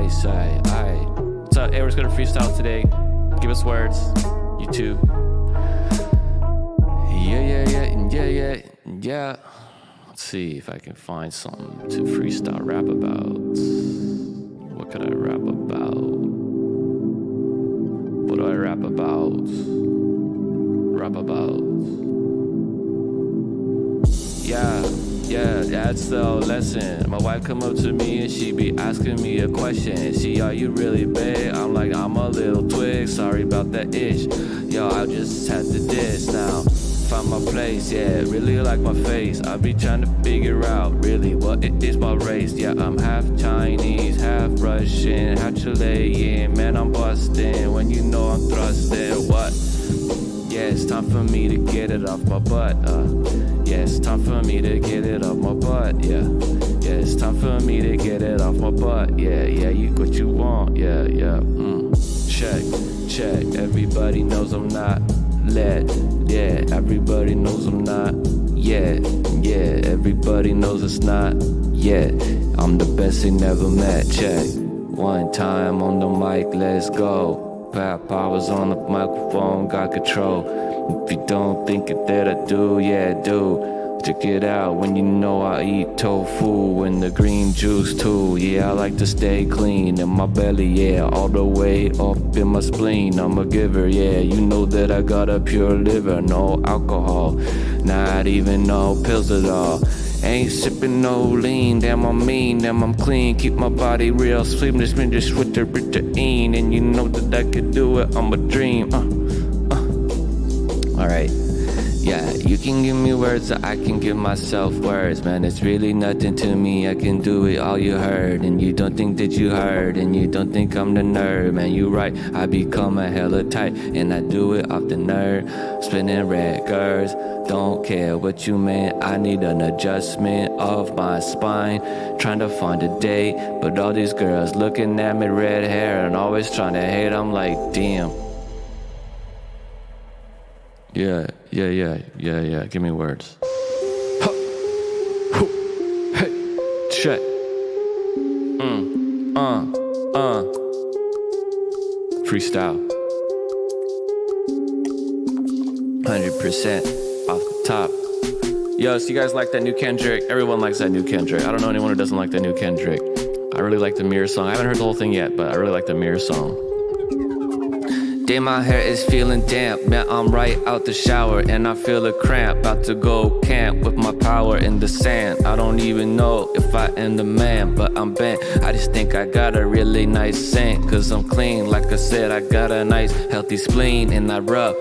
I say, what's up? Hey, we're just gonna freestyle today. Give us words. YouTube. Yeah. Let's see if I can find something to freestyle rap about. What could I rap about? What do I rap about? Yeah, that's the lesson. My wife come up to me and she be asking me a question. She, are you really big? I'm like, I'm a little twig, sorry about that itch. Yo, I just had to diss now. Find my place, yeah, really like my face. I be trying to figure out really what it is my race. Yeah, I'm half Chinese, half Russian, half Chilean. Man, I'm bustin' when you know I'm thrusting. What? Yeah, it's time for me to get it off my butt. Yeah, it's time for me to get it off my butt. Yeah, it's time for me to get it off my butt. Yeah, you what you want. Yeah. Check. Everybody knows I'm not led. Yeah, everybody knows I'm not. Yeah, everybody knows it's not. Yeah, I'm the best they never met. Check. One time on the mic, let's go. Powers on the microphone, got control. If you don't think it that I do, yeah, I do. Check it out when you know I eat tofu and the green juice too. Yeah, I like to stay clean in my belly, yeah, all the way up in my spleen. I'm a giver, yeah, you know that I got a pure liver. No alcohol, not even no pills at all. Ain't sipping no lean, damn I'm mean, damn I'm clean. Keep my body real, sleepless just with the protein. And you know that I could do it, I'm a dream. Alright, yeah, you can give me words, I can give myself words. Man, it's really nothing to me, I can do it all you heard. And you don't think that you heard, and you don't think I'm the nerd. Man, you right, I become a hella tight, and I do it off the nerd. Spinning records, don't care what you mean, I need an adjustment of my spine. Trying to find a date, but all these girls looking at me, red hair, and always trying to hate, I'm like, damn. Yeah, give me words. Hey, check. Freestyle. 100% off the top. Yo, so you guys like that new Kendrick? Everyone likes that new Kendrick. I don't know anyone who doesn't like that new Kendrick. I really like the Mirror song. I haven't heard the whole thing yet, but I really like the Mirror song. Damn, my hair is feeling damp. Man, I'm right out the shower and I feel a cramp. About to go camp with my power in the sand. I don't even know if I am the man, but I'm bent. I just think I got a really nice scent, cause I'm clean. Like I said, I got a nice healthy spleen, and I rub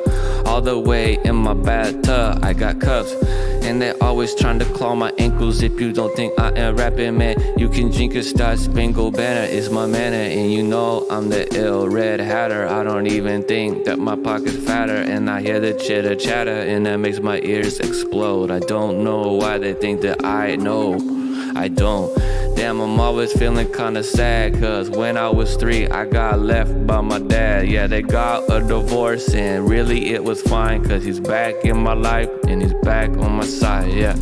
all the way in my bathtub. I got cups and they're always trying to claw my ankles. If you don't think I am rapping, man, you can drink a Star Spangled Banner. It's my manner, and you know I'm the ill red hatter. I don't even think that my pocket's fatter, and I hear the chitter chatter, and that makes my ears explode. I don't know why they think that I know. I don't. Damn, I'm always feeling kinda sad, cause when I was 3, I got left by my dad. Yeah, they got a divorce, and really it was fine, cause he's back in my life, and he's back on my side, yeah.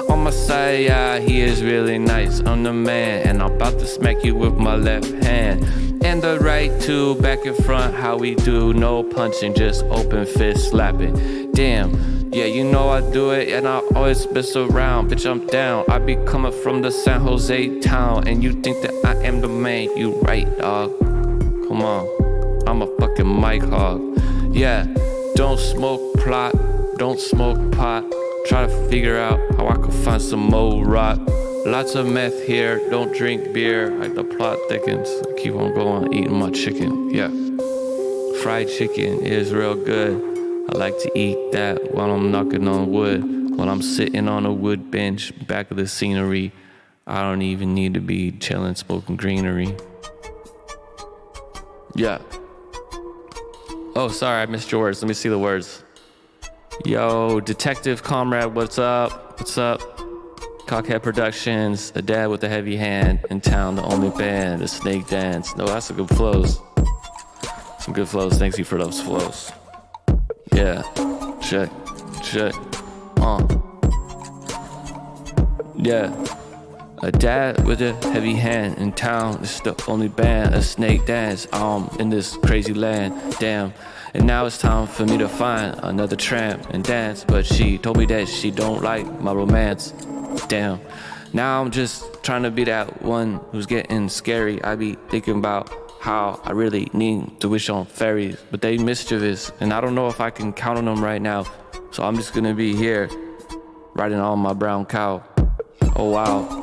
On my side, yeah, he is really nice. I'm the man, and I'm about to smack you with my left hand. And the right too, back and front, how we do. No punching, just open fist slapping. Damn, yeah, you know I do it, and I always mess around. Bitch, I'm down, I be coming from the San Jose town. And you think that I am the man, you right, dog. Come on, I'm a fucking mic hog. Yeah, don't smoke plot, don't smoke pot. Try to figure out how I can find some more rock. Lots of meth here, don't drink beer. Like the plot thickens, I keep on going, eating my chicken, yeah. Fried chicken is real good. I like to eat that while I'm knocking on wood. While I'm sitting on a wood bench, back of the scenery. I don't even need to be chilling, smoking greenery. Yeah. Oh, sorry, I missed your words. Let me see the words. Yo, Detective Comrade, what's up? What's up? Cockhead Productions, a dad with a heavy hand, in town, the only band, a snake dance. No, that's some good flows. Some good flows, thank you for those flows. Yeah, check. Yeah. A dad with a heavy hand in town is the only band. A snake dance, in this crazy land, damn. And now it's time for me to find another tramp and dance. But she told me that she don't like my romance, damn. Now I'm just trying to be that one who's getting scary. I be thinking about how I really need to wish on fairies, but they mischievous, and I don't know if I can count on them right now. So I'm just gonna be here, riding on my brown cow. Oh wow.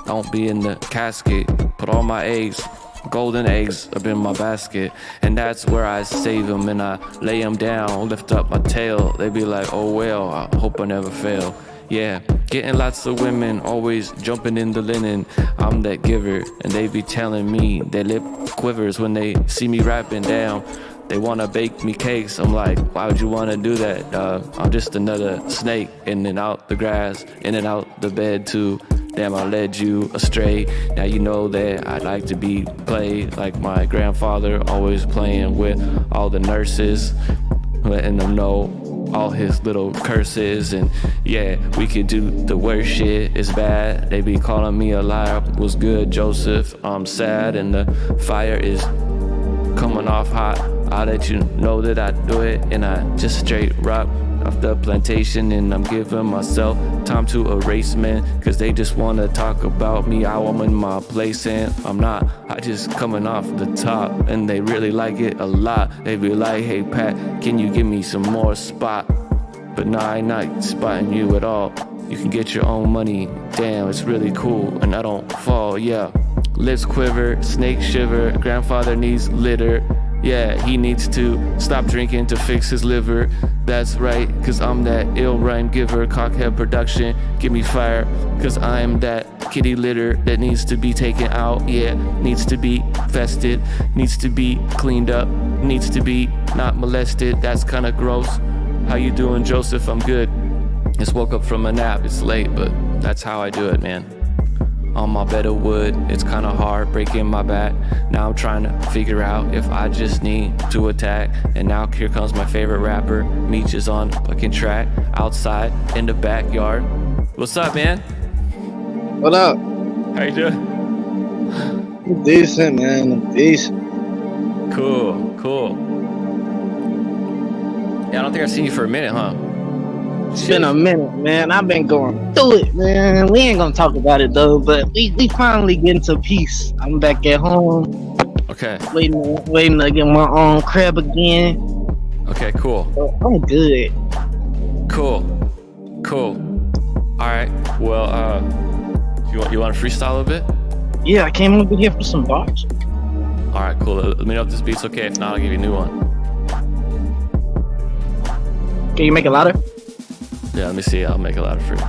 Don't be in the casket. Put all my eggs, golden eggs, up in my basket. And that's where I save them and I lay them down, lift up my tail. They be like, oh well, I hope I never fail. Yeah, getting lots of women, always jumping in the linen. I'm that giver, and they be telling me their lip quivers when they see me rapping down. They wanna bake me cakes. I'm like, why would you wanna do that? I'm just another snake in and out the grass, in and out the bed too. Damn, I led you astray. Now you know that I like to be played like my grandfather, always playing with all the nurses, letting them know all his little curses. And yeah, we could do the worst shit, it's bad. They be calling me a liar, was good, Joseph. I'm sad and the fire is coming off hot. I'll let you know that I do it, and I just straight rock off the plantation. And I'm giving myself time to erase, man, cause they just wanna talk about me, how I'm in my place, and I'm not. I just coming off the top, and they really like it a lot. They be like, hey Pat, can you give me some more spot? But nah, I ain't not spotting you at all. You can get your own money, damn, it's really cool, and I don't fall, yeah. Lips quiver, snake shiver, grandfather needs litter. Yeah, he needs to stop drinking to fix his liver. That's right, cause I'm that ill rhyme giver. Cockhead production, give me fire, cause I'm that kitty litter that needs to be taken out. Yeah, needs to be fested, needs to be cleaned up, needs to be not molested. That's kinda gross. How you doing, Joseph? I'm good. Just woke up from a nap, it's late, but that's how I do it, man. On my bed of wood, it's kinda hard breaking my back. Now I'm trying to figure out if I just need to attack. And now here comes my favorite rapper. Meech is on fucking track, outside in the backyard. What's up, man? What up? How you doing? I'm decent, man. I'm decent. Cool. Yeah, I don't think I've seen you for a minute, huh? It's been a minute, man. I've been going through it, man. We ain't gonna talk about it though, but we finally getting to peace. I'm back at home. Okay. Waiting to get my own crib again. Okay, cool. So I'm good. Cool. All right. Well, you want to freestyle a bit? Yeah, I came over here for some bars. All right, cool. Let me know if this beat's okay. If not, I'll give you a new one. Can you make it louder? Yeah, let me see. I'll make it louder for you.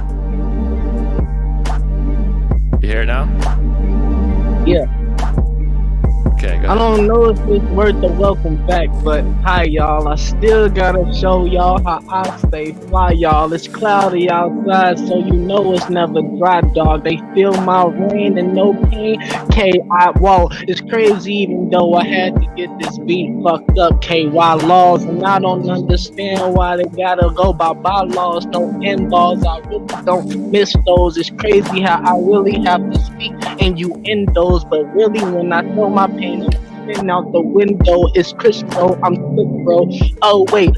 You hear it now? Yeah. Okay, go ahead. I don't know if it's worth the welcome back, but hi y'all. I still gotta show y'all how I stay fly, y'all. It's cloudy outside, so you know it's never dry, dog. They feel my rain and no pain. Whoa, it's crazy even though I had to get this beat fucked up. KY laws, and I don't understand why they gotta go by bylaws. No in-laws, I really don't miss those. It's crazy how I really have to speak and you in those, but really when I throw my pain and out the window, it's Crisco, I'm sick, bro. Oh wait,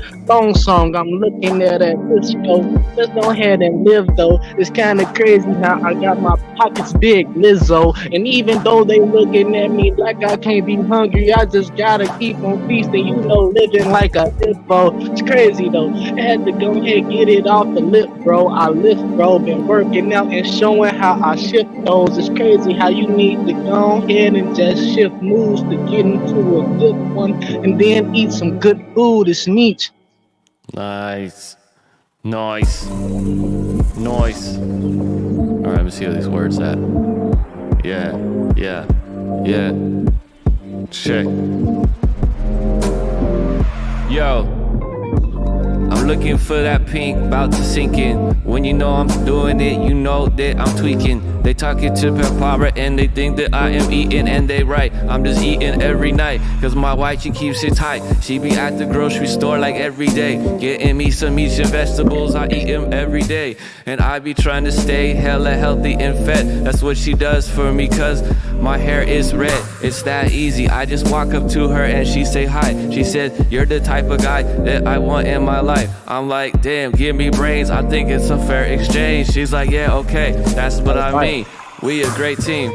song, I'm looking at that Crisco. Just go ahead and live though. It's kinda crazy how I got my pockets big, Lizzo. And even though they looking at me like I can't be hungry, I just gotta keep on feasting, you know, living like a hippo. It's crazy though. I had to go ahead get it off the lip, bro. I lift, bro. Been working out and showing how I shift those. It's crazy how you need to go ahead and just shift moves to get into a good one and then eat some good food. It's neat. Nice. All right, let me see what these words at. Yeah. Check. Yo, I'm looking for that pink, about to sink in. When you know I'm doing it, you know that I'm tweaking. They talking to Pepara and they think that I am eating, and they right. I'm just eating every night, cause my wife, she keeps it tight. She be at the grocery store like every day, getting me some meats and vegetables, I eat them every day. And I be trying to stay hella healthy and fed. That's what she does for me, cause my hair is red. It's that easy, I just walk up to her and she say hi. She said, you're the type of guy that I want in my life. I'm like, damn, give me brains, I think it's a fair exchange. She's like, yeah, okay, that's what I mean. We a great team.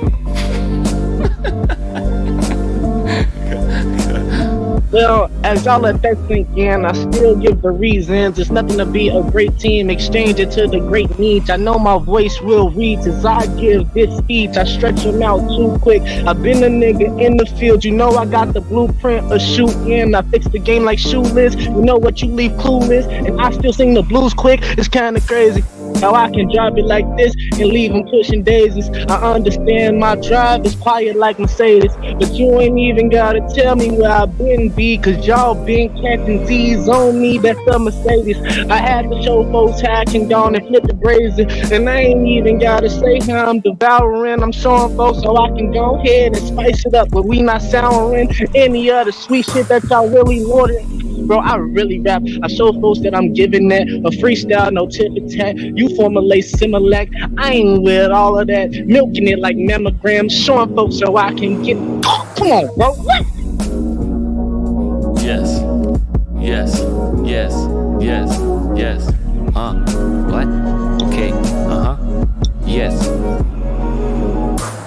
Well, as y'all let that sink in, I still give the reasons. It's nothing to be a great team, exchange it to the great needs. I know my voice will reach as I give this speech. I stretch them out too quick. I've been a nigga in the field. You know I got the blueprint of shooting. I fix the game like shoeless. You know what, you leave clueless. And I still sing the blues quick. It's kinda crazy how I can drive it like this and leave them pushing daisies. I understand my drive is quiet like Mercedes, but you ain't even gotta tell me where I've been, B, cause y'all been catching Z's on me. That's the Mercedes. I had to show folks how I can go on and flip the brazen, and I ain't even gotta say how I'm devouring. I'm showing folks how I can go ahead and spice it up, but we not souring any other sweet shit that y'all really wanted. Bro, I really rap. I show folks that I'm giving that a freestyle, no tip and tat. You formulate Similac. I ain't with all of that. Milking it like mammograms. Showing folks so I can get. Oh, come on, bro. What? Yes. Yes. Yes. Yes. Yes. What? Okay. Yes.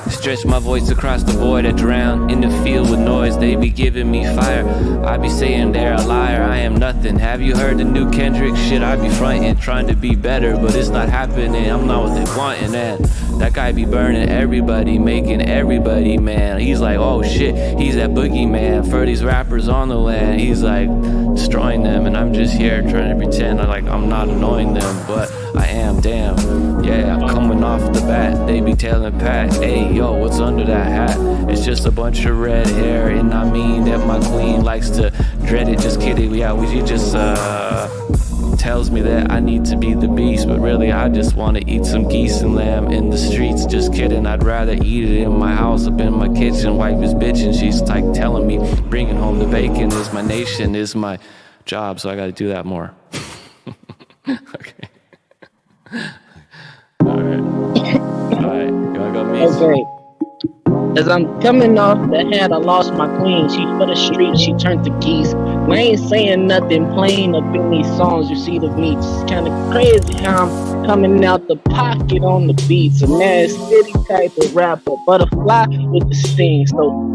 Stretch my voice across the void, I drown in the field with noise. They be giving me fire, I be saying they're a liar. I am nothing. Have you heard the new Kendrick shit? I be fronting, trying to be better, but it's not happening. I'm not what they wanting, and that guy be burning everybody, making everybody man. He's like, oh shit, he's that boogeyman for these rappers on the land. He's like destroying them, and I'm just here trying to pretend I'm not annoying them, but I am. Damn, yeah, I'm coming off the bat. They be telling Pat, hey yo, what's under that hat? It's just a bunch of red hair, and I mean that my queen likes to dread it. Just kidding, yeah, she just tells me that I need to be the beast, but really I just want to eat some geese and lamb in the streets. Just kidding, I'd rather eat it in my house, up in my kitchen. Wife is bitching, she's like telling me bringing home the bacon is my nation, is my job, so I gotta do that more. Okay. Alright, you wanna go, Beast? Okay. As I'm coming off the head, I lost my queen. She for the street, she turned to geese. I ain't saying nothing plain up in these songs you see the beats. It's kinda crazy how I'm coming out the pocket on the beats. A mad city type of rapper, butterfly with the sting. So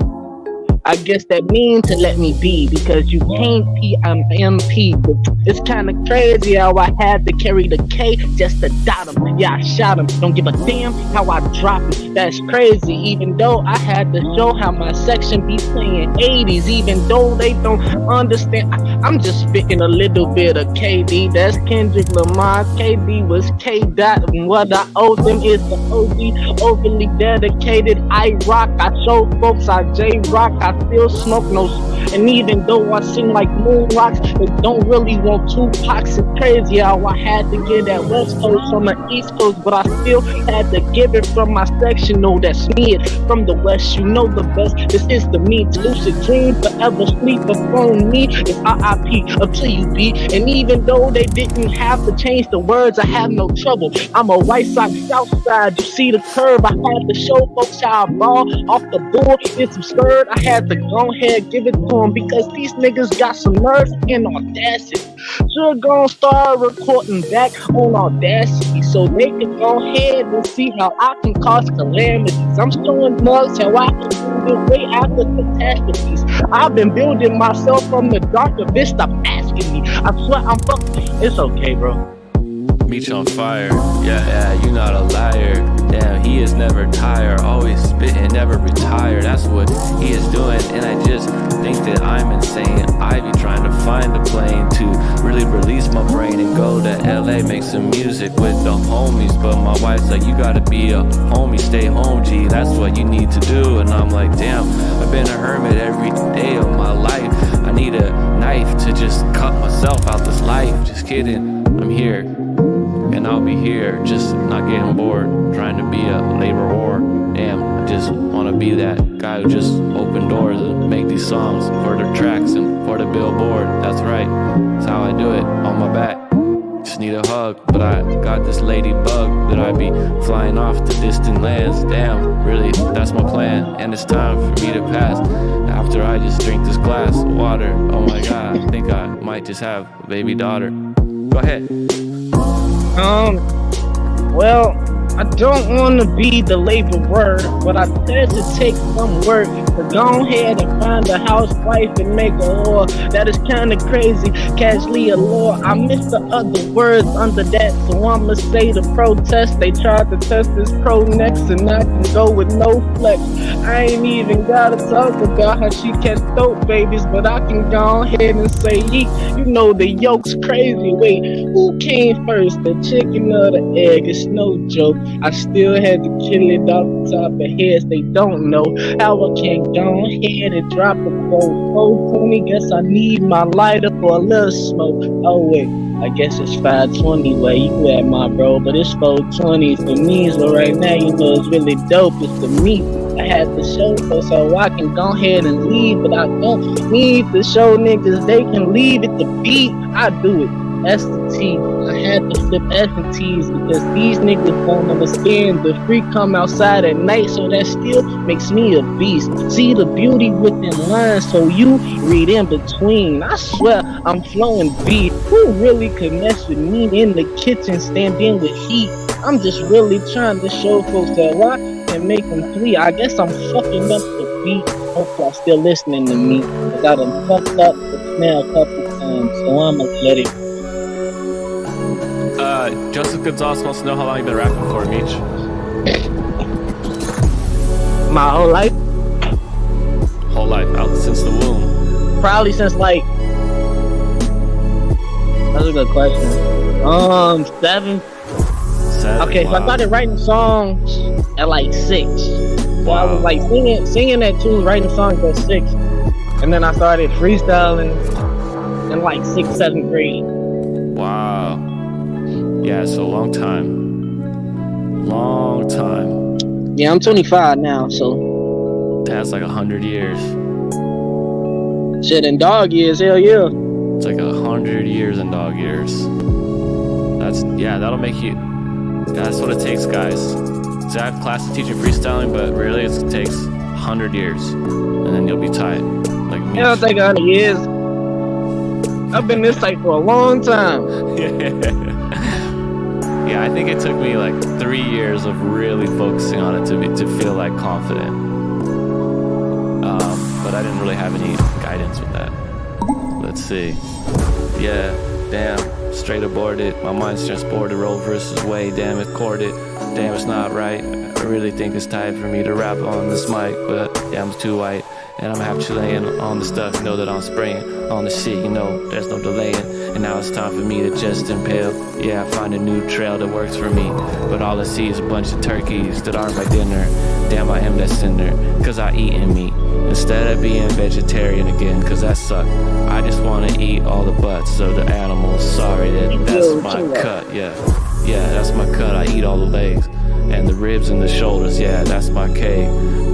I guess that means to let me be, because you can't P, I'm MP. But it's kinda crazy how I had to carry the K just to dot him. Yeah, I shot him, don't give a damn how I drop it. That's crazy, even though I had to show how my section be playing 80s. Even though they don't understand, I'm just spitting a little bit of KD. That's Kendrick Lamar, KD was K dot, and what I owe them is the OG, overly dedicated. I rock, I show folks I J-rock, I still smoke no, and even though I sing like moon rocks, they don't really want Tupac's. It's crazy how I had to get that West Coast from the East Coast, but I still had to give it from my section. No, that's me, it's from the West, you know the best. This is the me, lucid dream, forever sleep upon me. It's RIP up to you, B. And even though they didn't have to change the words, I have no trouble. I'm a white side, south side, you see the curve. I had to show folks how I ball off the board, it's absurd. I had to go ahead, give it to them, because these niggas got some nerve and audacity. So gonna start recording back on Audacity, so they can go ahead and see how I can cause calamities. I'm showing mugs how I can do it way after catastrophes. I've been building myself from the dark abyss. Stop asking me. I swear I'm fucking. It's okay, bro. Meet you on fire, yeah, you're not a liar. Damn, he is never tired, always spitting, never retire. That's what he is doing, and I just think that I'm insane. I be trying to find a plane to really release my brain and go to LA, make some music with the homies. But my wife's like, you gotta be a homie, stay home, G, that's what you need to do. And I'm like, damn, I've been a hermit every day of my life. I need a knife to just cut myself out this life. Just kidding, I'm here. And I'll be here, just not getting bored, trying to be a laborer. Damn, I just wanna be that guy who just open doors and make these songs for the tracks and for the billboard. That's right, that's how I do it, on my back. Just need a hug, but I got this ladybug that I be flying off to distant lands. Damn, really, that's my plan, and it's time for me to pass. After I just drink this glass of water, oh my god, I think I might just have a baby daughter. Go ahead. Well, I don't want to be the laborer, but I said to take some work to go ahead and find a housewife and make a whore. That is kind of crazy, casually a law. I missed the other words under that, so I'ma say the protest. They tried to test this pro next, and I can go with no flex. I ain't even gotta talk about how she catch dope babies, but I can go ahead and say, you know the yolk's crazy. Wait, who came first, the chicken or the egg? It's no joke. I still had to kill it off the top of heads. They don't know how I can go ahead and drop a quote. 420, guess I need my lighter for a little smoke. Oh wait, I guess it's 520 where you at, my bro, but it's 420 for me. So right now, you know it's really dope. It's the meat. I had to show so I can go ahead and leave, but I don't need to show niggas they can leave it to beat. I do it. S to T. I had to flip S and T's because these niggas don't understand. The freak come outside at night, so that still makes me a beast. See the beauty within lines, so you read in between. I swear I'm flowing beat. Who really could mess with me in the kitchen, standing with heat? I'm just really trying to show folks that I can make them flee. I guess I'm fucking up the beat. Hope y'all still listening to me, cause I done fucked up the snare a couple times, so I'ma let it. Joseph Gonzalez wants to know how long you've been rapping for, Meech. My whole life? Whole life, out since the womb. Probably since like... That's a good question. 7. Okay, Wow. so I started writing songs at like 6. So Wow. I was like singing at 2, writing songs at 6. And then I started freestyling in like 6th, 7th grade. Wow. Yeah, so long time. Long time. Yeah, I'm 25 now, so... That's like 100 years. Shit, in dog years, hell yeah. It's like 100 years in dog years. That'll make you... That's what it takes, guys. So I have classes teaching freestyling, but really it takes 100 years. And then you'll be tight. Like me. It'll take 100 years. I've been this type for a long time. Yeah, I think it took me like 3 years of really focusing on it to feel like confident. But I didn't really have any guidance with that. Let's see. Yeah, damn, straight aborted. My mind's transported, Roe versus Wade. Damn, it corded. Damn, it's not right. I really think it's time for me to rap on this mic, but yeah, I'm too white. And I'm half Chilean on the stuff, you know that I'm spraying on the shit, you know, there's no delaying. And now it's time for me to just impale. Yeah, I find a new trail that works for me. But all I see is a bunch of turkeys that aren't my dinner. Damn, I am that sinner, cause I eat in meat. Instead of being vegetarian again, cause that sucked. I just wanna eat all the butts of the animals. Sorry, that's my cut, yeah. Yeah, that's my cut, I eat all the legs. And the ribs and the shoulders, yeah, that's my cake.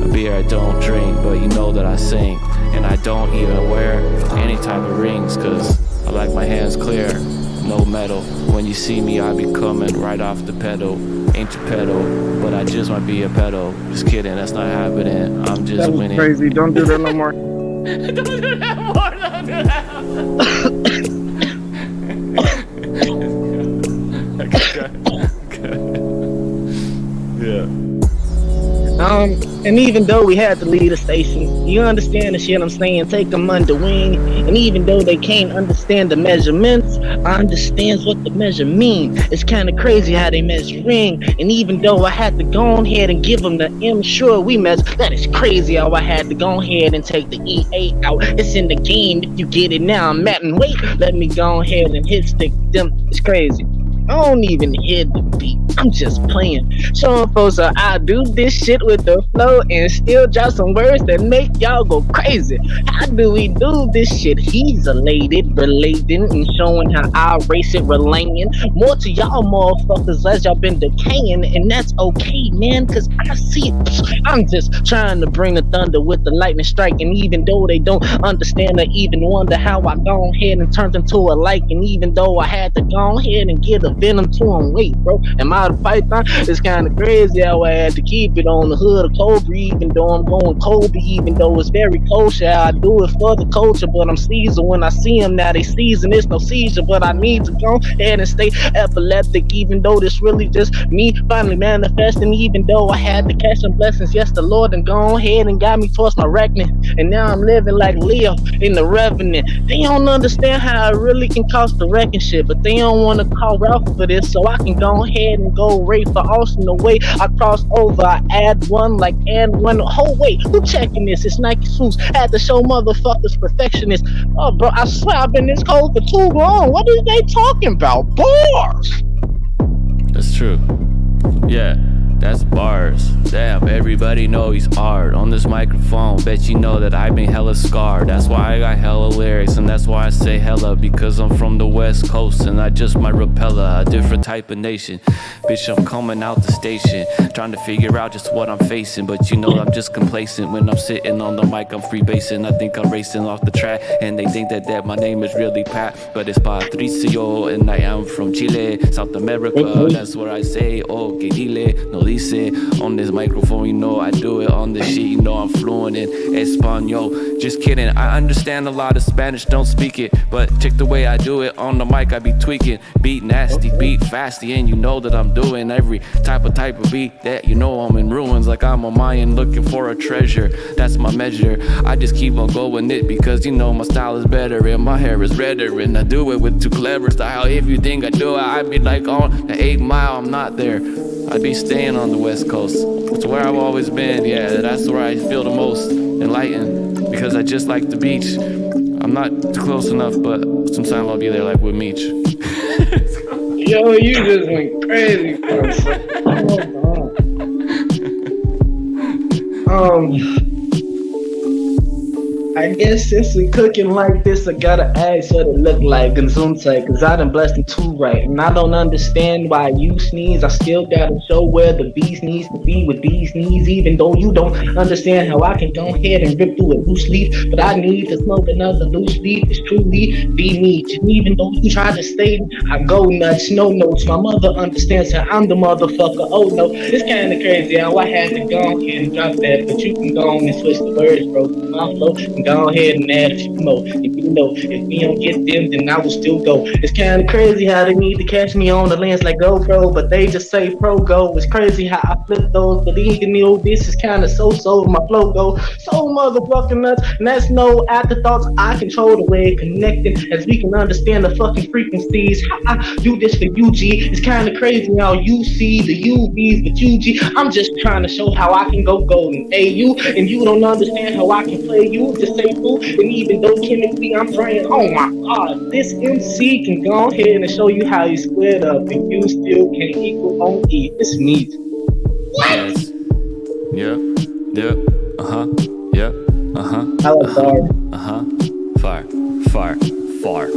A beer I don't drink, but you know that I sing. And I don't even wear any type of rings, cause I like my hands clear, no metal. When you see me, I be coming right off the pedal. Ain't your pedal, but I just might be a pedal. Just kidding, that's not happening, I'm just That was winning. crazy, don't do that no more. Don't do that more, don't do that. Yeah. And even though we had to leave the station, you understand the shit I'm saying, take them under wing. And even though they can't understand the measurements, I understand what the measure mean. It's kind of crazy how they measuring. And even though I had to go ahead and give them the M, sure we measure. That is crazy how I had to go ahead and take the E8 out. It's in the game, if you get it now, I'm at and wait. Let me go ahead and hit stick them. It's crazy. I don't even hear the beat. I'm just playing. Showing folks how I do this shit with the flow and still drop some words that make y'all go crazy. How do we do this shit? He's elated, relating, and showing how I race it, relaying more to y'all motherfuckers as y'all been decaying, and that's okay, man, cause I see it. I'm just trying to bring the thunder with the lightning strike, and even though they don't understand or even wonder how I gone ahead and turned into a like, and even though I had to go ahead and get a venom to him, wait, bro, am I the python? It's kind of crazy how I had to keep it on the hood of Cobra, even though I'm going Kobe, even though it's very kosher. I do it for the culture, but I'm Caesar when I see them. Now they season, it's no seizure, but I need to go ahead and stay epileptic, even though this really just me finally manifesting, even though I had to catch some blessings. Yes, the Lord and go ahead and got me towards my reckoning, and now I'm living like Leo in the Revenant. They don't understand how it really can cost the wrecking shit, but they don't want to call Ralph for this, so I can go ahead and go rate for Austin the way I cross over. I add one like and one. Oh wait, who checking this? It's Nike Suits. Had to show motherfuckers perfectionist. Oh bro, I swear I've been this cold for too long. What is they talking about? Bars. That's true. Yeah, that's bars. Damn, everybody know he's hard. On this microphone, bet you know that I've been hella scarred. That's why I got hella lyrics, and that's why I say hella, because I'm from the West Coast, and I just might repel a different type of nation. Bitch, I'm coming out the station, trying to figure out just what I'm facing, but you know I'm just complacent. When I'm sitting on the mic, I'm freebasing. I think I'm racing off the track, and they think that my name is really Pat, but it's Patricio, and I am from Chile, South America. That's where I say, oh, que dile, no dice. On this microphone, you know I do it. On this shit, you know I'm fluent in Espanol. Just kidding, I understand a lot of Spanish, don't speak it, but check the way I do it. On the mic, I be tweaking, beat nasty, beat fasty, and you know that I'm doing every type of beat that you know I'm in ruins, like I'm a Mayan looking for a treasure. That's my measure. I just keep on going it because you know my style is better and my hair is redder, and I do it with too clever style. If you think I do it, I'd be like on the 8 Mile. I'm not there. I'd be staying on the West Coast. It's where I've always been. Yeah, that's where I feel the most enlightened, because I just like the beach. I'm not too close enough, but sometimes I'll be there like with Meech. Yo, you just went crazy, I guess since we cooking like this, I gotta ask what it look like Gesundheit, cause I done blessed them too right. And I don't understand why you sneeze. I still gotta show where the bees needs to be with these knees, even though you don't understand how I can go ahead and rip through a loose leaf. But I need to smoke another loose leaf. It's truly be me. And even though you try to stay, I go nuts, no notes. My mother understands how I'm the motherfucker. Oh no, it's kinda crazy how I had to go ahead and drop that, but you can go on and switch the words, bro. My flow. Go ahead and add a few more. If you know, if we don't get them, then I will still go. It's kind of crazy how they need to catch me on the lens like GoPro, but they just say pro go. It's crazy how I flip those, but even though this is kind of so my flow go so motherfucking nuts, and that's no afterthoughts. I control the way it connecting, as we can understand the fucking frequencies. How I do this for UG. It's kind of crazy how you see the UVs, but UG. I'm just trying to show how I can go golden. AU, and you don't understand how I can play you. Just say fool, and even though chemically I'm praying, oh my god, this MC can go ahead and show you how you squared up, and you still can't equal on E. It's me. What? Yes. Yep. Yep. I love bars.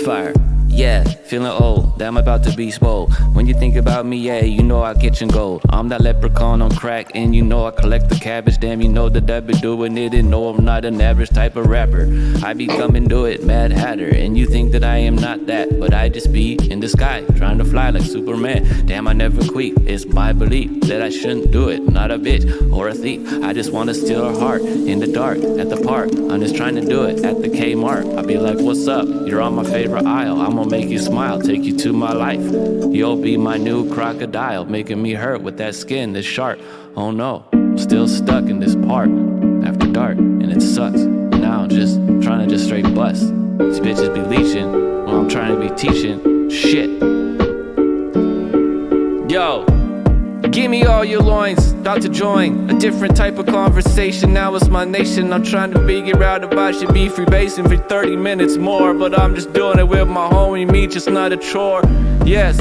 Fire. Yeah, feeling old, damn about to be spoiled. When you think about me, yeah, you know I kitchen gold. I'm that leprechaun on crack, and you know I collect the cabbage. Damn, you know that I be doing it, and no, I'm not an average type of rapper. I be coming do it, Mad Hatter, and you think that I am not that, but I just be in the sky, trying to fly like Superman. Damn, I never quit, it's my belief that I shouldn't do it. Not a bitch or a thief, I just wanna steal her heart in the dark, at the park. I'm just trying to do it at the Kmart. I be like, what's up? You're on my favorite aisle, I'm gonna make you smile, take you to my life. You'll be my new crocodile, making me hurt with that skin that's sharp. Oh no, I'm still stuck in this park after dark, and it sucks. Now I'm just trying to just straight bust. These bitches be leeching while I'm trying to be teaching shit. Yo, Give me all your loins, about to join a different type of conversation. Now it's my nation. I'm trying to figure out if I should be freebasing for 30 minutes more, but I'm just doing it with my homie Meech. It's not a chore. Yes,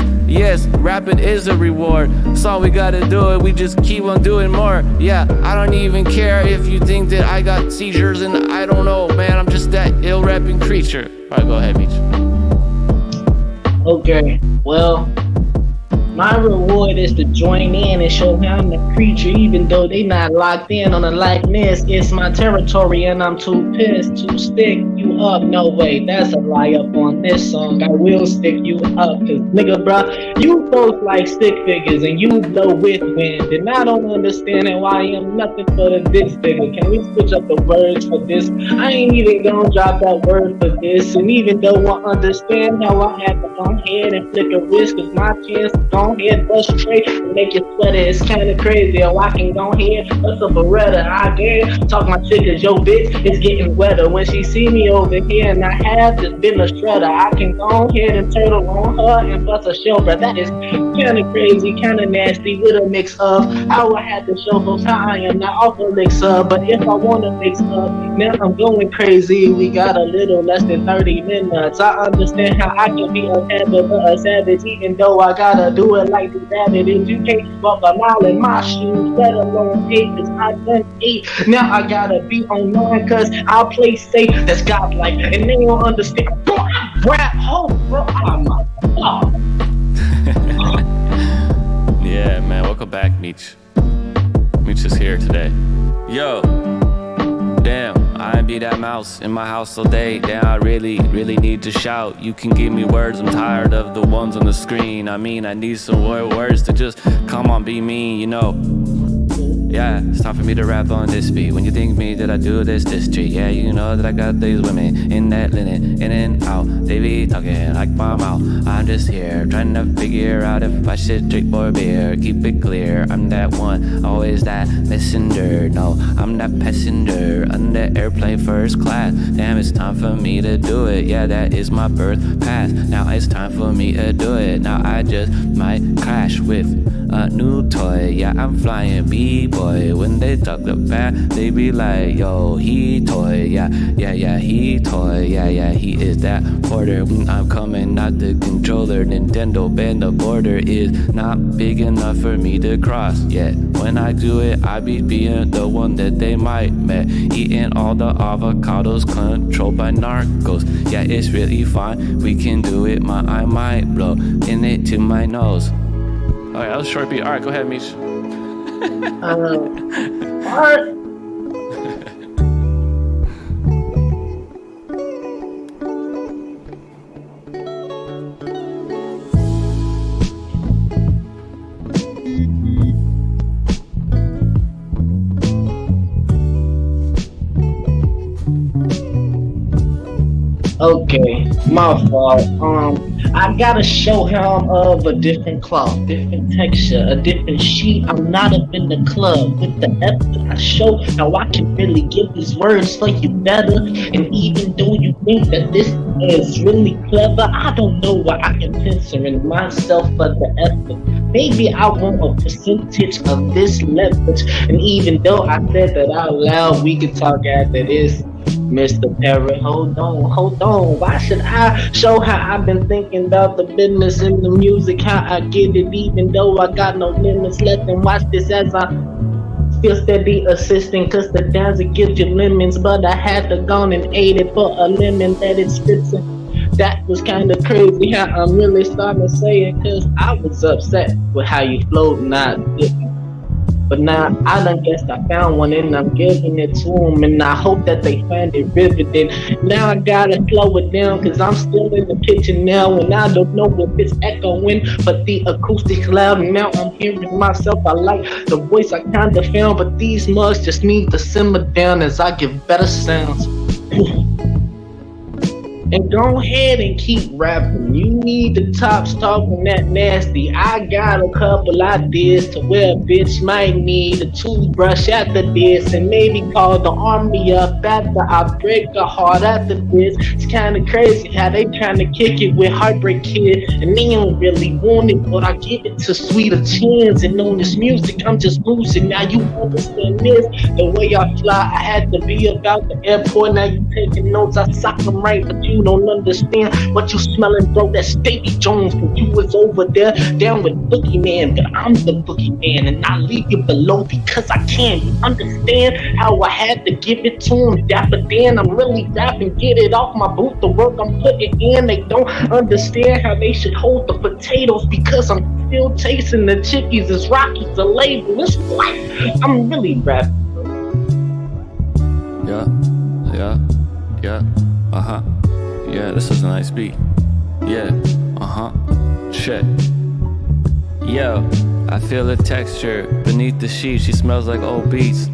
rapping is a reward. That's all we gotta do it. We just keep on doing more. Yeah, I don't even care if you think that I got seizures and I don't know, man. I'm just that ill rapping creature. All right, go ahead, Meech. Okay, well, my reward is to join in and show how I'm the creature, even though they not locked in on the likeness. It's my territory and I'm too pissed to stick you up. No way, that's a lie up on this song. I will stick you up, cause nigga bruh, you both like stick figures and you blow with wind. And I don't understand why I'm nothing but a dick figure. Can we switch up the words for this? I ain't even gonna drop that word for this. And even though I understand how I have to go ahead and flick a wrist, cause my chance is gone. Head bust straight and make you sweater. It's kinda crazy. Oh, I can go ahead, bust a Beretta. I dare talk my shit, cause yo bitch is getting wetter. When she see me over here and I have just been a shredder, I can go ahead and turtle on her and bust a shoulder. That is kinda crazy, kinda nasty, with a mix of how I had to show folks how I am not off elixir. But if I wanna mix up, now I'm going crazy. We got a little less than 30 minutes. I understand how I can be a habit but a savage, even though I gotta do it like the rabbit. If you can't walk a mile in my shoes, let alone 8, cause I done 8. Now I gotta be on 9, cause I'll play safe. That's godlike, and they don't understand. Bro, I rap home, bro. Oh my God. Yeah, man, welcome back, Meech. Meech is here today. Yo, damn, I be that mouse in my house all day. Damn, I really need to shout. You can give me words, I'm tired of the ones on the screen. I mean, I need some more words to just come on, be mean, you know. Yeah, it's time for me to rap on this beat. When you think me that I do this street, yeah, you know that I got these women in that linen, in and out. They be talking like my mouth. I'm just here trying to figure out if I should drink more beer. Keep it clear, I'm that one, always that messenger. No, I'm that passenger on the airplane first class. Damn, it's time for me to do it. Yeah, that is my birth pass. Now it's time for me to do it. Now I just might crash with a new toy. Yeah, I'm flying B-boy. When they talk about, they be like, yo, he toy. Yeah, he toy. Yeah, he is that porter. When I'm coming out the controller, Nintendo band, the border is not big enough for me to cross yet. When I do it, I be being the one that they might met. Eating all the avocados controlled by narcos. Yeah, it's really fine. We can do it. I might blow in it to my nose. Alright, that was a short beat. Alright, go ahead, Meech. Alright. Okay, my fault. I gotta show how I'm of a different cloth, different texture, a different sheet. I'm not up in the club with the effort. I show how I can really give these words for you better. And even though you think that this is really clever, I don't know why I am censoring myself for the effort. Maybe I want a percentage of this leverage. And even though I said that out loud, we can talk after this. Mr. Parrot, hold on. Why should I show how I've been thinking about the business and the music, how I get it, even though I got no limits left? And watch this as I still steady assisting, cause the dancer gives you lemons, but I had to go and ate it for a lemon that it's spritzing. That was kinda crazy how I'm really starting to say it, cause I was upset with how you flowed, not different. But now I done guess I found one and I'm giving it to them, and I hope that they find it riveting. Now I gotta slow it down cause I'm still in the kitchen now, and I don't know if it's echoing, but the acoustic's loud, and now I'm hearing myself. I like the voice I kinda found, but these mugs just need to simmer down as I give better sounds. and go ahead and keep rapping. You need the tops talking that nasty. I got a couple ideas to where a bitch might need a toothbrush after this, and maybe call the army up after I break a heart after this. It's kinda crazy how they tryna kick it with Heartbreak Kid, and they don't really want it, but I give it to Sweeter Chins. And on this music, I'm just losing. Now you understand this, the way I fly, I had to be about the airport. Now you taking notes, I sock them right, but you don't understand what you smelling, bro. That's Davy Jones, when you was over there down with Boogeyman, but I'm the Boogeyman, and I leave you below because I can. You understand how I had to give it to him? Dapper Dan, I'm really rapping, get it off my boot, the work I'm putting in. They don't understand how they should hold the potatoes because I'm still chasing the chickies. It's Rocky's the label. It's life. I'm really rapping. Yeah, yeah, this is a nice beat. Yeah, shit. Yo, I feel the texture beneath the sheet. She smells like old beats.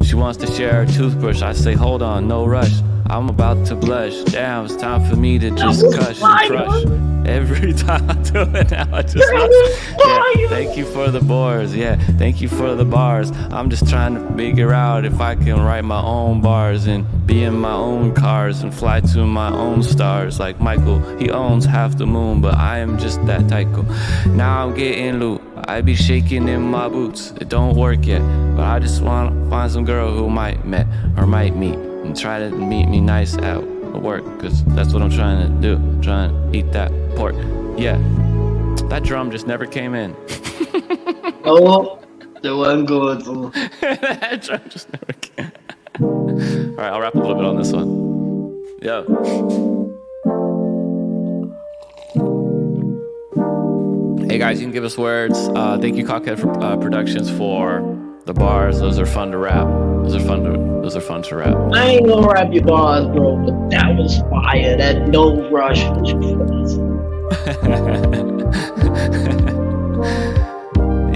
She wants to share her toothbrush. I say, hold on, no rush. I'm about to blush. Damn, it's time for me to just cuss and crush. Every time I do it now, I just yeah, thank you for the bars. Yeah, thank you for the bars. I'm just trying to figure out if I can write my own bars and be in my own cars and fly to my own stars. Like Michael, he owns half the moon, but I am just that tycho. Now I'm getting loot. I be shaking in my boots. It don't work yet, but I just wanna find some girl who might met or might meet and try to meet me nice out at work, cause that's what I'm trying to do. I'm trying to eat that pork. Yeah, that drum just never came in. Oh, the one goes. That drum just never came. All right, I'll rap a little bit on this one. Yo. Hey guys, you can give us words. Thank you, Cockhead Productions, for the bars. Those are fun to rap. Those are fun to rap. I ain't gonna rap your bars, bro, but that was fire. That no rush was crazy.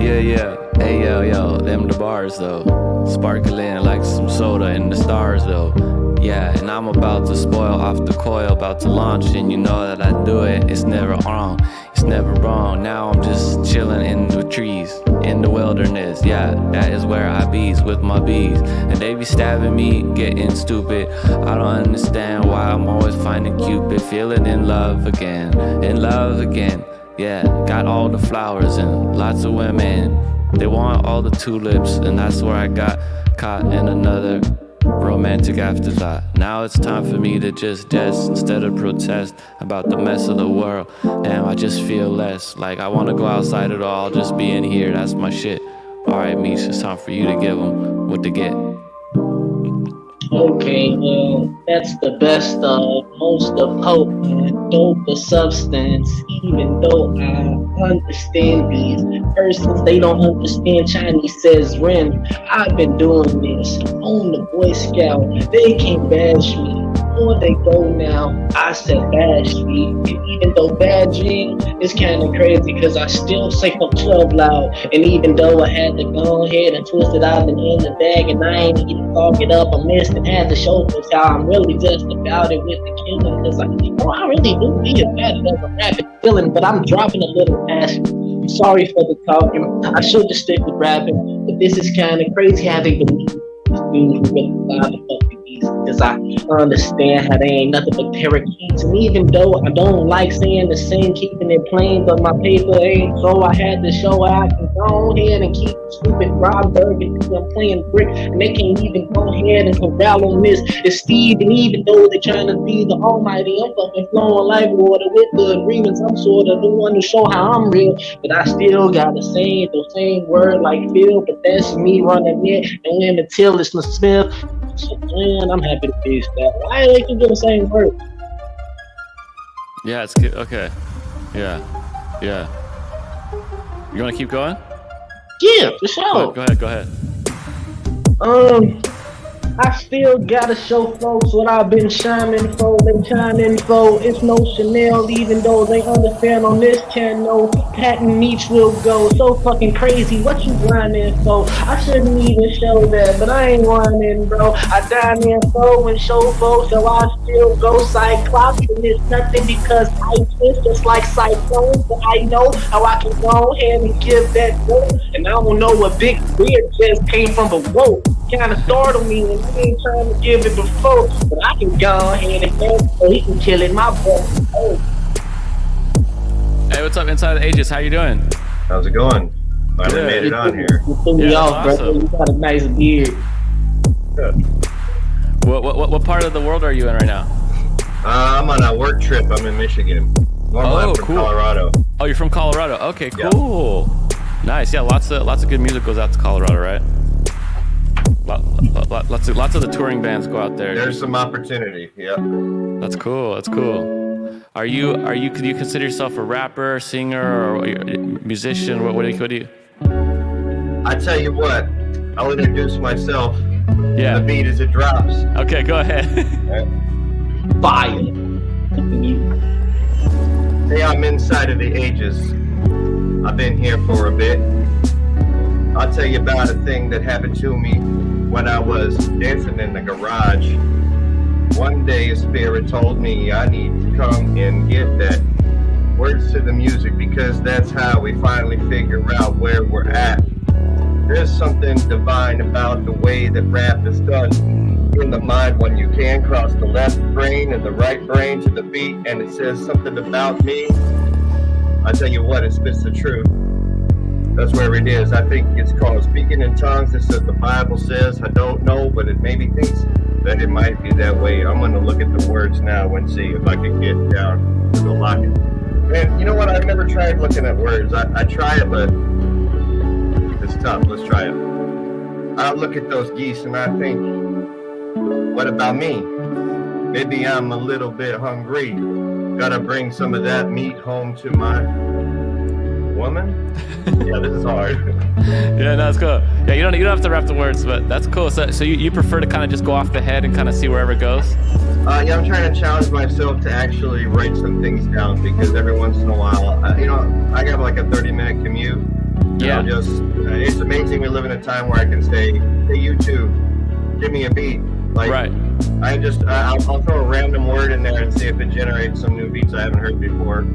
Yeah. Hey, yo, them the bars though. Sparkling like some soda in the stars though. Yeah, and I'm about to spoil off the coil, about to launch, and you know that I do it. It's never wrong. It's never wrong. Now I'm just chilling in the trees, in the wilderness. Yeah, that is where I bees with my bees. And they be stabbing me, getting stupid. I don't understand why I'm always finding Cupid, feeling in love again. In love again. Yeah, got all the flowers and lots of women. They want all the tulips, and that's where I got caught in another romantic afterthought. Now it's time for me to just jest instead of protest about the mess of the world. Damn, I just feel less like I want to go outside at all. Just be in here, that's my shit. Alright, Mish, it's time for you to give them what to get. Okay, that's the best of, most of hope, and dope the substance. Even though I understand these persons, they don't understand Chinese says Ren. I've been doing this on the Boy Scout. They can't bash me. Before they go now, I said bash me. And even though badging is kind of crazy, because I still say I'm 12 loud. And even though I had to go ahead and twist it out and in the bag, and I ain't even fog it up, I missed and had to show us how I'm really just about it with the killing. Because I really do be about it as a rapping feeling, but I'm dropping a little passion. I'm sorry for the talking. I should just stick with rapping, but this is kind of crazy how they believe this dude really live the fucking beast. Because I understand how they ain't nothing but parakeets. And even though I don't like saying the same, keeping it plain, but my paper ain't, so I had to show I can go ahead and keep stupid Rob Bergen because I'm playing brick, and they can't even go ahead and corral on this. It's Steve, and even though they're trying to be the almighty, I'm fucking flowing like water with the agreements. I'm sort of the one to show how I'm real, but I still gotta say the same word like Phil, but that's me running it, and when until it's the Smith. Man, I'm happy to be that. Why they can do the same word? Yeah, it's good. Okay. Yeah. You want to keep going? Yeah, for sure. Go ahead. I still gotta show folks what I've been shining for. They shining for. It's no Chanel, even though they understand on this channel. Patent meats will go so fucking crazy. What you grinding for? I shouldn't even show that, but I ain't whining, bro. I dine in for and show folks, so I still go cyclops. And it's nothing because I twist just like cyclones. But I know how I can go ahead and give that go. And I don't know what big beard just came from, but whoa. Kind of startled me and I ain't trying to give it before, but I can go ahead and go so he can chill in my butt. Oh. Hey, what's up, Inside the Ages? How you doing? How's it going? Finally made it on here. You threw me off, awesome. bro. You got a nice beard. Good. What part of the world are you in right now? I'm on a work trip. I'm in Michigan. Normally I'm from cool. Colorado. Oh, you're from Colorado. Okay, Yeah. cool. Nice. Yeah, lots of good music goes out to Colorado, right? Lots of the touring bands go out there. There's some opportunity. Yeah. That's cool. That's cool. Are you? Could you consider yourself a rapper, singer, or musician? What do you? I tell you what. I'll introduce myself. Yeah. The beat as it drops. Okay, go ahead. Fire. Hey, I'm inside of the ages. I've been here for a bit. I'll tell you about a thing that happened to me when I was dancing in the garage. One day a spirit told me I need to come and get that words to the music because that's how we finally figure out where we're at. There's something divine about the way that rap is done in the mind when you can cross the left brain and the right brain to the beat and it says something about me. I tell you what, it spits the truth. That's where it is. I think it's called speaking in tongues. This is what the Bible says. I don't know, but it maybe thinks that it might be that way. I'm going to look at the words now and see if I can get down to the locket. And you know what? I've never tried looking at words. I try it, but it's tough. Let's try it. I look at those geese and I think, what about me? Maybe I'm a little bit hungry. Gotta bring some of that meat home to my woman. Yeah, this is hard. Yeah, no, it's cool. Yeah, you don't have to rap the words, but that's cool. So you prefer to kind of just go off the head and kind of see wherever it goes? Yeah, I'm trying to challenge myself to actually write some things down because every once in a while, I got like a 30-minute commute. Yeah. It's amazing we live in a time where I can say, hey, YouTube, give me a beat. Like, Right. I'll throw a random word in there and see if it generates some new beats I haven't heard before.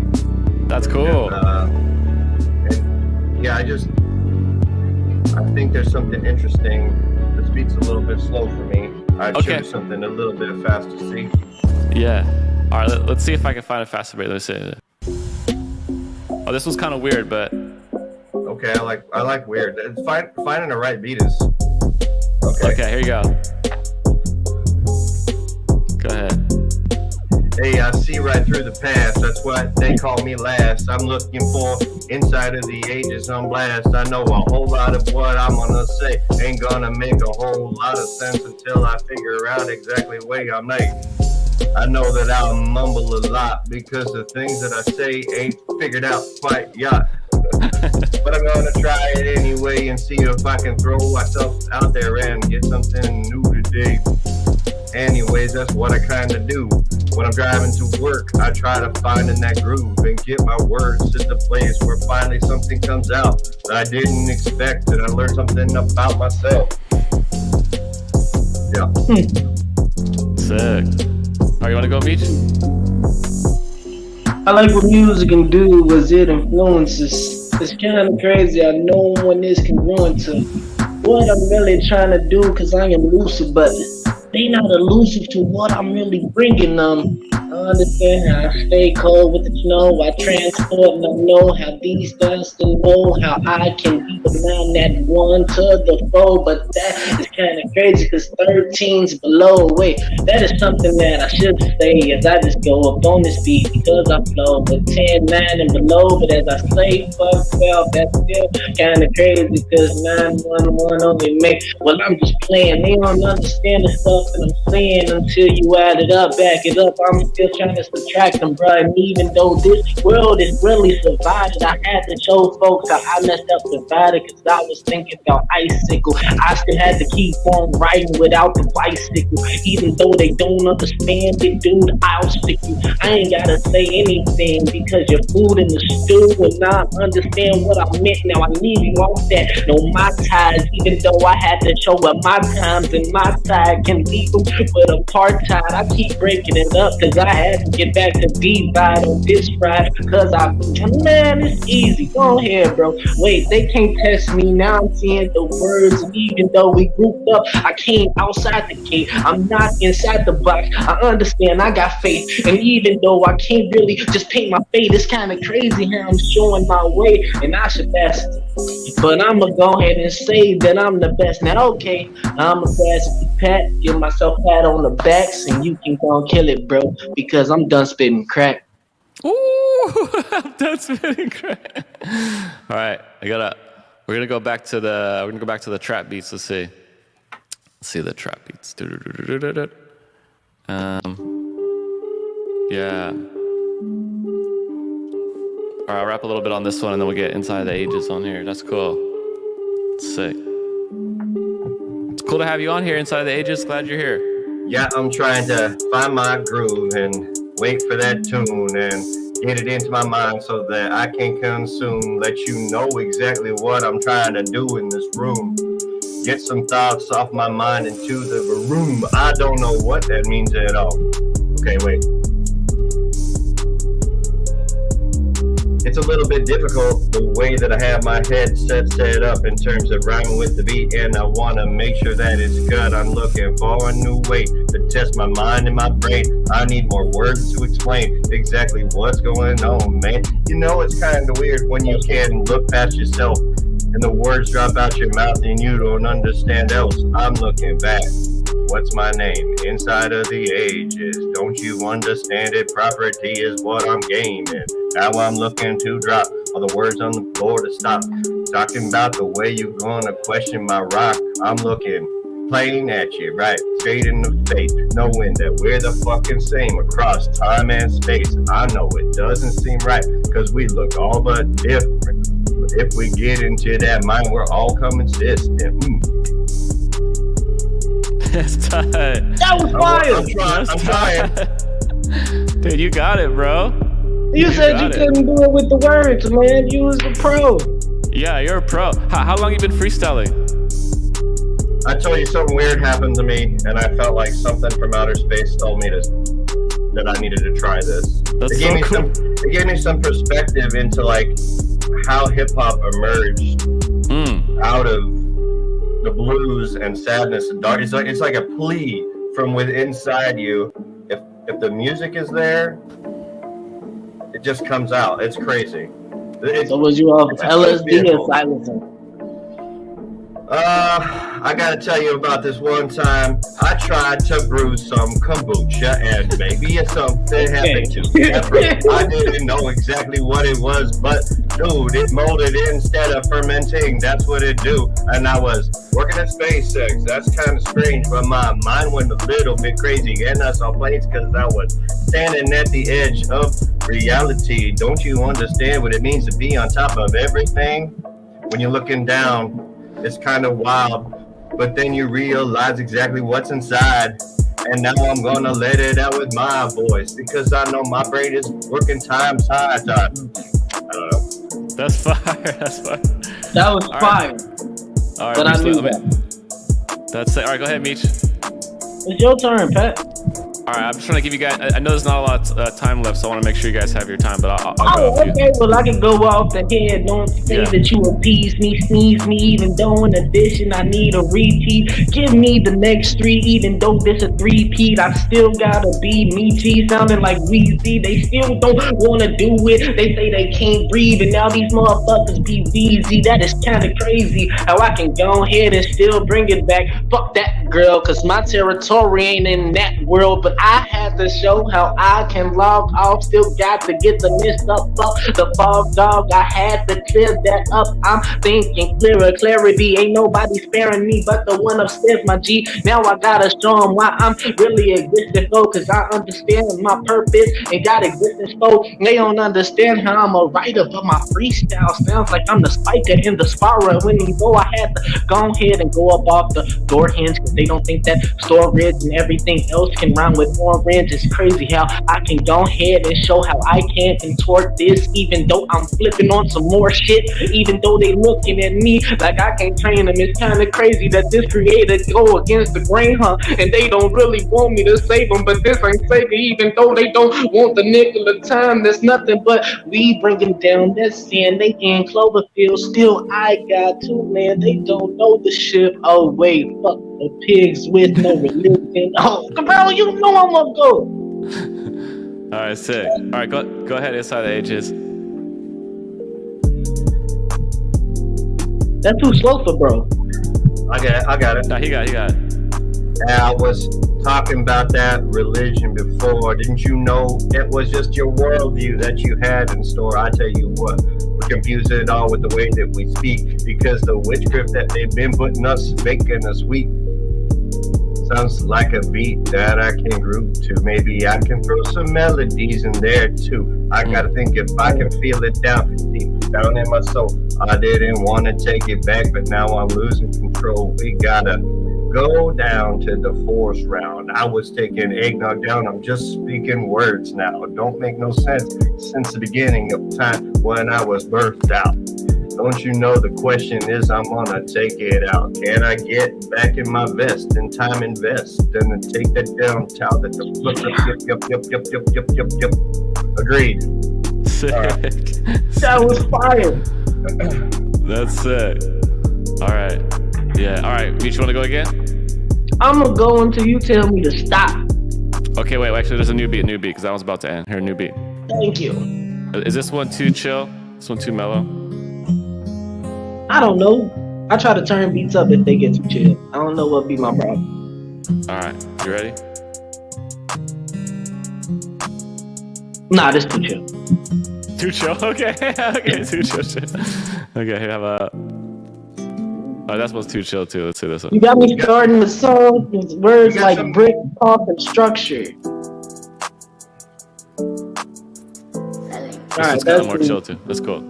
That's cool. And yeah, I think there's something interesting. This beat's a little bit slow for me. I'd choose something a little bit fast to see. Yeah. All right, let's see if I can find a faster beat. Let's see. Oh, this one's kind of weird, but okay, I like weird. Finding the right beat is okay. Here you go. Go ahead. Hey, I see right through the past. That's what they call me last. I'm looking for inside of the ages on blast. I know a whole lot of what I'm gonna say ain't gonna make a whole lot of sense until I figure out exactly what I'm like. I know that I'll mumble a lot because the things that I say ain't figured out quite yet. But I'm gonna try it anyway and see if I can throw myself out there and get something new today. Anyways, that's what I kinda do. When I'm driving to work, I try to find in that groove and get my words to the place where finally something comes out that I didn't expect and I learned something about myself. Yeah. Sick. All right, you wanna go, Beach? I like what music can do as it influences. It's kind of crazy. I know when this can run to what I'm really trying to do, cause I am lucid, but they not elusive to what I'm really bringing them. I understand how I stay cold with the snow. I transport and I know how these guys can know how I can be the man that one to the foe. But that is kind of crazy because 13's below. Wait, that is something that I should say as I just go up on this beat because I flow. But 10, 9 and below. But as I say, fuck 12, that's still kind of crazy because 9, 1, 1 only make. Well, I'm just playing. They don't understand the stuff that I'm saying until you add it up, back it up. I'm still trying to subtract them, bruh. And even though this world is really divided, I had to show folks how I messed up divided, cause I was thinking about icicle. I still had to keep on riding without the bicycle, even though they don't understand it, dude. I'll stick you. I ain't gotta say anything because you're food in the stew, and I understand what I meant. Now I need you off that. No, my ties, even though I had to show up my times, and my side can be with apartheid. I keep breaking it up cause I had to get back to divide on this ride, cause man, it's easy. Go ahead, bro. Wait, they can't test me. Now I'm seeing the words, and even though we grouped up, I came outside the gate. I'm not inside the box. I understand, I got faith, and even though I can't really just paint my fate, it's kind of crazy how I'm showing my way, and I should best. But I'ma go ahead and say that I'm the best. Now, okay, I'ma pass the pat, give myself a pat on the backs, and you can go and kill it, bro, because I'm done spitting crack. Ooh, I'm done spitting crack. All right, we're gonna go back to the trap beats. Let's see the trap beats. Yeah. All right, I'll rap a little bit on this one, and then we'll get Inside the Ages on here. That's cool. Sick. It's cool to have you on here, Inside the Ages. Glad you're here. Yeah, I'm trying to find my groove and wait for that tune and get it into my mind so that I can consume, let you know exactly what I'm trying to do in this room. Get some thoughts off my mind into the room. I don't know what that means at all. Okay, wait. It's a little bit difficult the way that I have my head set up in terms of rhyming with the beat, and I want to make sure that it's good. I'm looking for a new way to test my mind and my brain. I need more words to explain exactly what's going on, man. You know, it's kind of weird when you can look past yourself and the words drop out your mouth and you don't understand else. I'm looking back. What's my name? Inside of the ages. Don't you understand it? Property is what I'm gaming. Now I'm looking to drop all the words on the floor to stop talking about the way you gonna question my rock. I'm looking plain at you, right? Straight in the face, knowing that we're the fucking same across time and space. I know it doesn't seem right, cause we look all but different. But if we get into that mind, we're all consistent. That's tight. That was fire. I'm trying. Dude, you got it, bro. You said you couldn't do it with the words, man. You was a pro. Yeah, you're a pro. How long you been freestyling? I told you something weird happened to me, and I felt like something from outer space told me that I needed to try this. That's so cool. It gave me some perspective into like how hip hop emerged out of the blues and sadness and dark. It's like a plea from within inside you. If the music is there, it just comes out. It's crazy. So was you off LSD or silencing? I gotta tell you about this one time. I tried to brew some kombucha and maybe something happened to me. I didn't know exactly what it was, but dude, it molded instead of fermenting. That's what it do. And I was working at SpaceX. That's kind of strange, but my mind went a little bit crazy. And I saw planes because I was standing at the edge of reality. Don't you understand what it means to be on top of everything? When you're looking down, it's kind of wild, but then you realize exactly what's inside. And now I'm gonna let it out with my voice because I know my brain is working times high. I don't know. That's fire. That's fire. That was fire. All right, but I knew that. That's it. All right, go ahead, Meech. It's your turn, Pat. All right, I'm just trying to give you guys, I know there's not a lot of time left, so I want to make sure you guys have your time, but I'll go off you. Okay, well, I can go off the head. Don't say that you appease me, sneeze me, even though in addition I need a repeat. Give me the next three, even though this a three-peat. I still gotta be meaty, sounding like Weezy. They still don't wanna do it. They say they can't breathe, and now these motherfuckers be Weezy. That is kinda crazy, how I can go ahead and still bring it back. Fuck that girl, cause my territory ain't in that world, but I had to show how I can log off. Still got to get the mist up, the fog dog. I had to clear that up. I'm thinking clearer, clarity. Ain't nobody sparing me but the one upstairs, my G. Now I gotta show them why I'm really existing, though, cause I understand my purpose and got existence, though. They don't understand how I'm a writer, but my freestyle sounds like I'm the spiker in the sparrow. When you know I had to go ahead and go up off the door hinge, cause they don't think that storage and everything else can rhyme with orange. It's crazy how I can go ahead and show how I can contort this, even though I'm flipping on some more shit, even though they looking at me like I can't train them. It's kind of crazy that this creator go against the grain, huh? And they don't really want me to save them, but this ain't safe, even though they don't want the nickel of time. There's nothing but we bringing down that sin. They in Cloverfield, still I got to land. They don't know the ship. Oh wait, fuck the pigs with no religion. Oh, bro, you know I'm gonna go. All right, sick. All right, go ahead, Inside the Ages. That's too slow for bro. I got it. No, he got it. I was talking about that religion before. Didn't you know it was just your worldview that you had in store? I tell you what, we confuse it all with the way that we speak, because the witchcraft that they've been putting us, making us weak, sounds like a beat that I can groove to. Maybe I can throw some melodies in there too. I gotta think if I can feel it down deep down in my soul. I didn't want to take it back, but now I'm losing control. We gotta go down to the fourth round. I was taking eggnog down. I'm just speaking words now. Don't make no sense since the beginning of time when I was birthed out. Don't you know the question is I'm gonna take it out. Can I get back in my vest and time invest and then take that down towel that the yep. Agreed. Sick. That was fire. That's sick. All right. Yeah. All right. Beach, you want to go again? I'm gonna go until you tell me to stop. Okay. Wait. Actually, there's a new beat, because that one's about to end. Here, new beat. Thank you. Is this one too chill? This one too mellow? I don't know. I try to turn beats up if they get too chill. I don't know what be my problem. All right. You ready? Nah, this too chill. Too chill. Okay. Okay. Too chill. Okay. Here, have a. Oh, that one's too chill too. Let's see this one. You got me starting the song with words like brick, pop, and structure. This one's kind of more chill too. That's cool.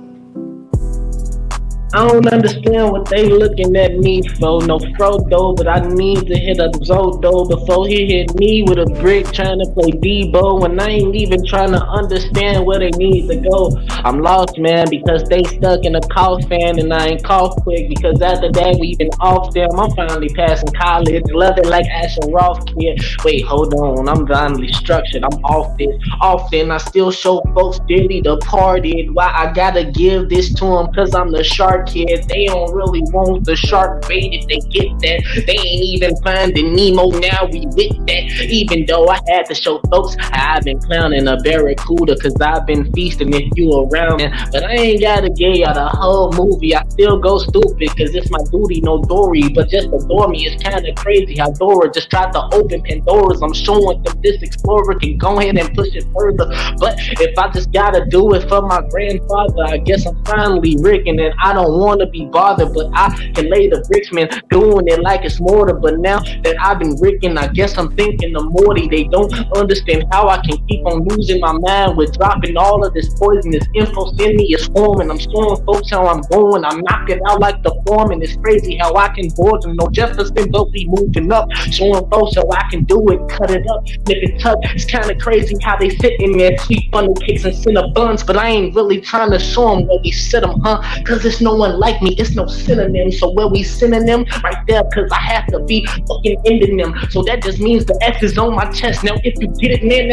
I don't understand what they looking at me for. No Frodo, but I need to hit up Zodo before he hit me with a brick trying to play Debo. And I ain't even trying to understand where they need to go. I'm lost, man, because they stuck in a coffin and I ain't cough quick. Because after that, we been off them. I'm finally passing college. Love it like Asher Roth kid. Wait, hold on. I'm finally structured. I'm off this. Often I still show folks Diddy departed. Why I gotta give this to them? Cause I'm the shark kid. They don't really want the shark bait if they get that. They ain't even finding Nemo, now we with that. Even though I had to show folks I've been clowning a barracuda, cause I've been feasting if you around, man. But I ain't gotta get y'all the whole movie. I still go stupid cause it's my duty, no Dory. But just adore me, it's kinda crazy how Dora just tried to open Pandora's. I'm showing that this explorer can go ahead and push it further. But if I just gotta do it for my grandfather, I guess I'm finally Ricking and I don't want to be bothered, but I can lay the bricks, man, doing it like it's mortar. But now that I've been Ricking, I guess I'm thinking of Morty. They don't understand how I can keep on losing my mind with dropping all of this poisonous info. Send me a swarm and I'm showing folks how I'm going. I'm knocking out like the foreman. It's crazy how I can board them. No Jefferson, but we moving up, showing folks how I can do it. Cut it up, nip it tuck. It's kind of crazy how they sit in there, sweet funnel cakes and Cinnabons, but I ain't really trying to show them where we sit them, huh? Cause it's no one like me, it's no synonym. So where we sending them? Right there, cause I have to be fucking ending them. So that just means the X is on my chest. Now if you get it, man,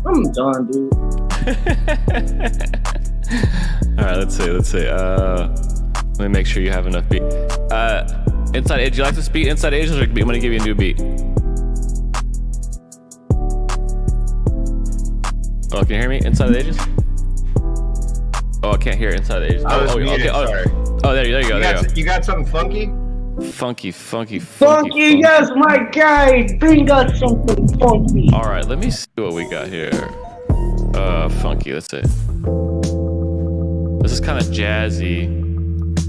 I'm done, dude. Alright, let's see. Let me make sure you have enough beat. Inside Age, you like this beat? Inside Age, or I'm gonna give you a new beat. Oh, can you hear me? Inside the Ages? Oh, I can't hear Inside the Ages. I was muted, okay. sorry. Oh, there you go. You got something funky? Funky. Funky, yes, my guy. Bring us something funky. All right, let me see what we got here. Funky, let's see. This is kind of jazzy,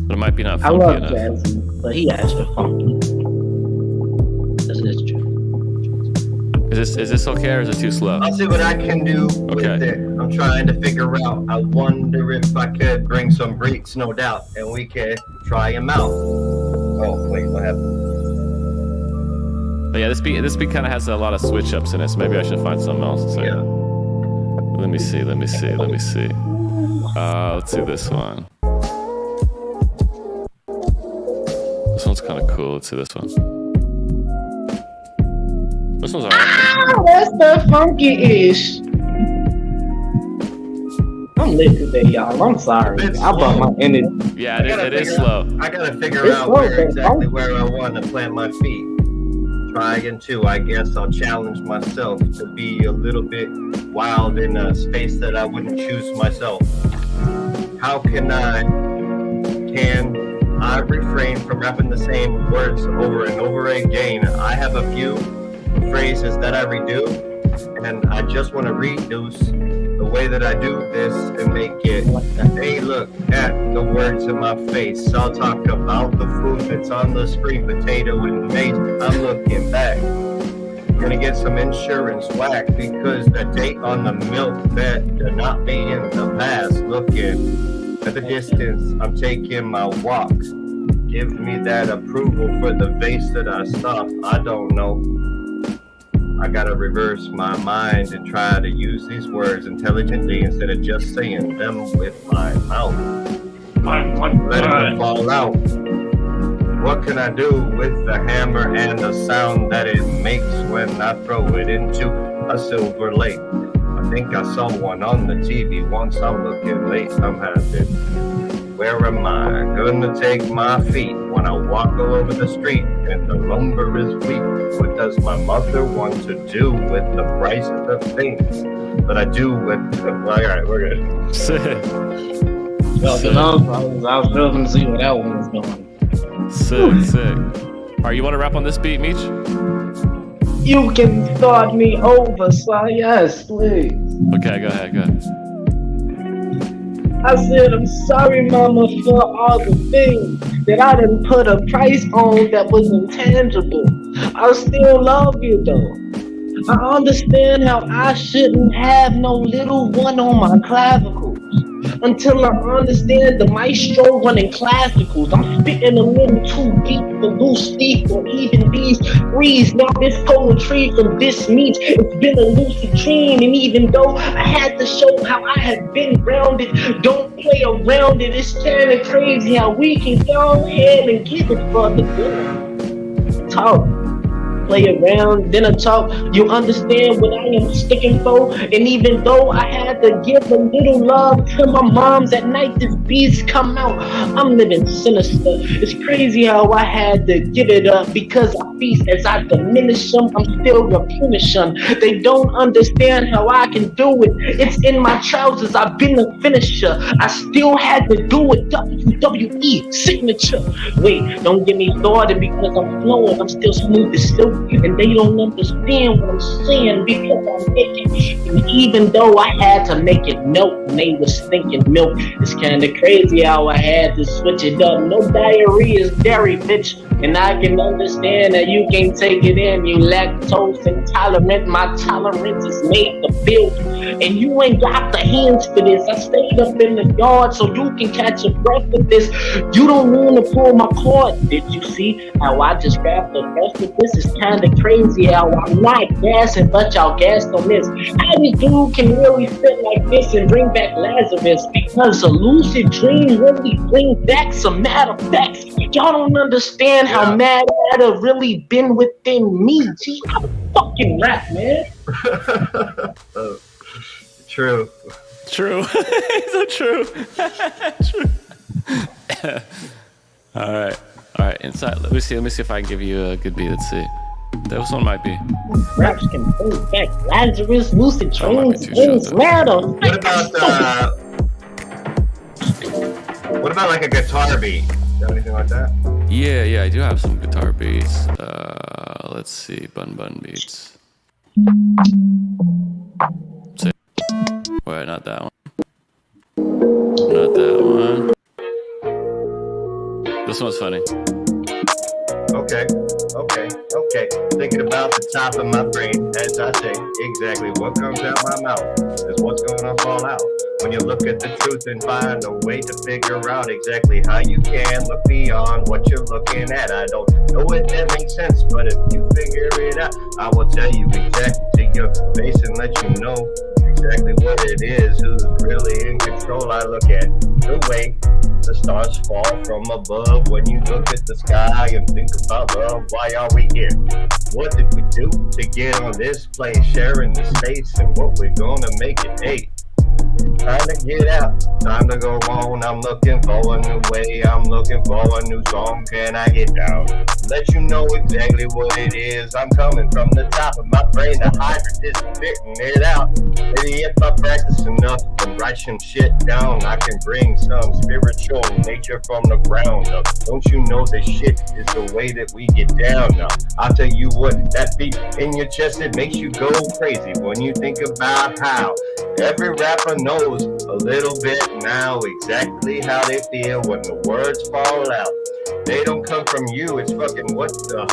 but it might be not funky enough. I love jazzy, but he asked for funky. This is true. Is this okay or is it too slow? I'll see what I can do with it. I'm trying to figure out. I wonder if I could bring some beats, no doubt, and we could try them out. Oh, wait, what happened? But yeah, this beat kind of has a lot of switch ups in it, so maybe I should find something else. So, Yeah. Let me see. Let's do this one. This one's kind of cool. Let's do this one. This one's alright. That's the funky-ish. I'm lit today, y'all. I'm sorry. I brought my energy. Yeah, it is slow. I gotta figure out where I want to plant my feet. Trying to, I guess I'll challenge myself to be a little bit wild in a space that I wouldn't choose myself. How can I refrain from rapping the same words over and over again? I have a few phrases that I redo, and I just want to reduce the way that I do this and make it. Hey, look at the words in my face. I'll talk about the food that's on the screen, potato and maize. I'm looking back. Gonna get some insurance whack because the date on the milk better not be in the past. Looking at the distance, I'm taking my walk. Give me that approval for the vase that I stopped. I don't know. I gotta reverse my mind and try to use these words intelligently instead of just saying them with my mouth. Let it fall out. What can I do with the hammer and the sound that it makes when I throw it into a silver lake? I think I saw one on the TV once. I'm looking late. I'm having. Where am I gonna take my feet when I walk all over the street and the lumber is weak? What does my mother want to do with the prices of things that I do with the... All right, we're good. Sick. Well, I was hoping to see where that one was going. Sick. All right, you want to rap on this beat, Meech? You can start me over, so yes, please. Okay, go ahead. I said, I'm sorry, mama, for all the things that I didn't put a price on that was intangible. I still love you, though. I understand how I shouldn't have no little one on my clavicles. Until I understand the maestro running classicals. I'm spitting a little too deep for loose leaf or even these breeze. Now this poetry from this means it's been a lucid dream. And even though I had to show how I had been grounded, don't play around it. It's kind of crazy how we can go ahead and give it for the good. Talk. Play around, then I talk. You understand what I am sticking for. And even though I had to give a little love to my moms at night, this beast come out. I'm living sinister. It's crazy how I had to give it up because I feast as I diminish them. I'm still replenishing. They don't understand how I can do it. It's in my trousers. I've been a finisher. I still had to do it. WWE signature. Wait, don't get me started because I'm flowing. I'm still smooth as silk. And they don't understand what I'm saying because I'm making. And even though I had to make it melt, and they was thinking milk. It's kinda crazy how I had to switch it up. No diarrhea is dairy, bitch. And I can understand that you can't take it in. You lactose intolerant. My tolerance is made to build. And you ain't got the hands for this. I stayed up in the yard so you can catch a breath of this. You don't want to pull my cord. Did you see how I just grabbed the rest of this? Is kinda crazy how I'm not gassing, but y'all gassed on this. How this dude can really fit like this and bring back Lazarus? Because a lucid dream really brings back some mad effects. Y'all don't understand how mad I'd have really been within me. Gee, I'm fucking rap, man. True. So true. True. All right. Inside. Let me see if I can give you a good beat. Let's see. This one might be. Raps can bring back Lazarus, lucid dreams, things matter. What about like a guitar beat? Got anything like that? Yeah, I do have some guitar beats. Let's see, Bun beats. Wait, not that one. Not that one. This one's funny. Okay. Thinking about the top of my brain as I say exactly what comes out my mouth is what's gonna fall out. When you look at the truth and find a way to figure out exactly how you can look beyond what you're looking at. I don't know if that makes sense, but if you figure it out, I will tell you exactly to your face and let you know exactly what it is, who's really in control. I look at the way the stars fall from above. When you look at the sky and think about love, why are we here? What did we do to get on this place? Sharing the space and what we're gonna make it. Hey, time to get out, time to go on. I'm looking for a new way, I'm looking for a new song. Can I get down? Let you know exactly what it is. I'm coming from the top of my brain. The hydrant is spitting it out. Maybe if I practice enough and write some shit down, I can bring some spiritual nature from the ground up. Don't you know this shit is the way that we get down now? I'll tell you what, that beat in your chest, it makes you go crazy when you think about how every rapper knows a little bit now exactly how they feel when the words fall out. They don't come from you, it's fucking what the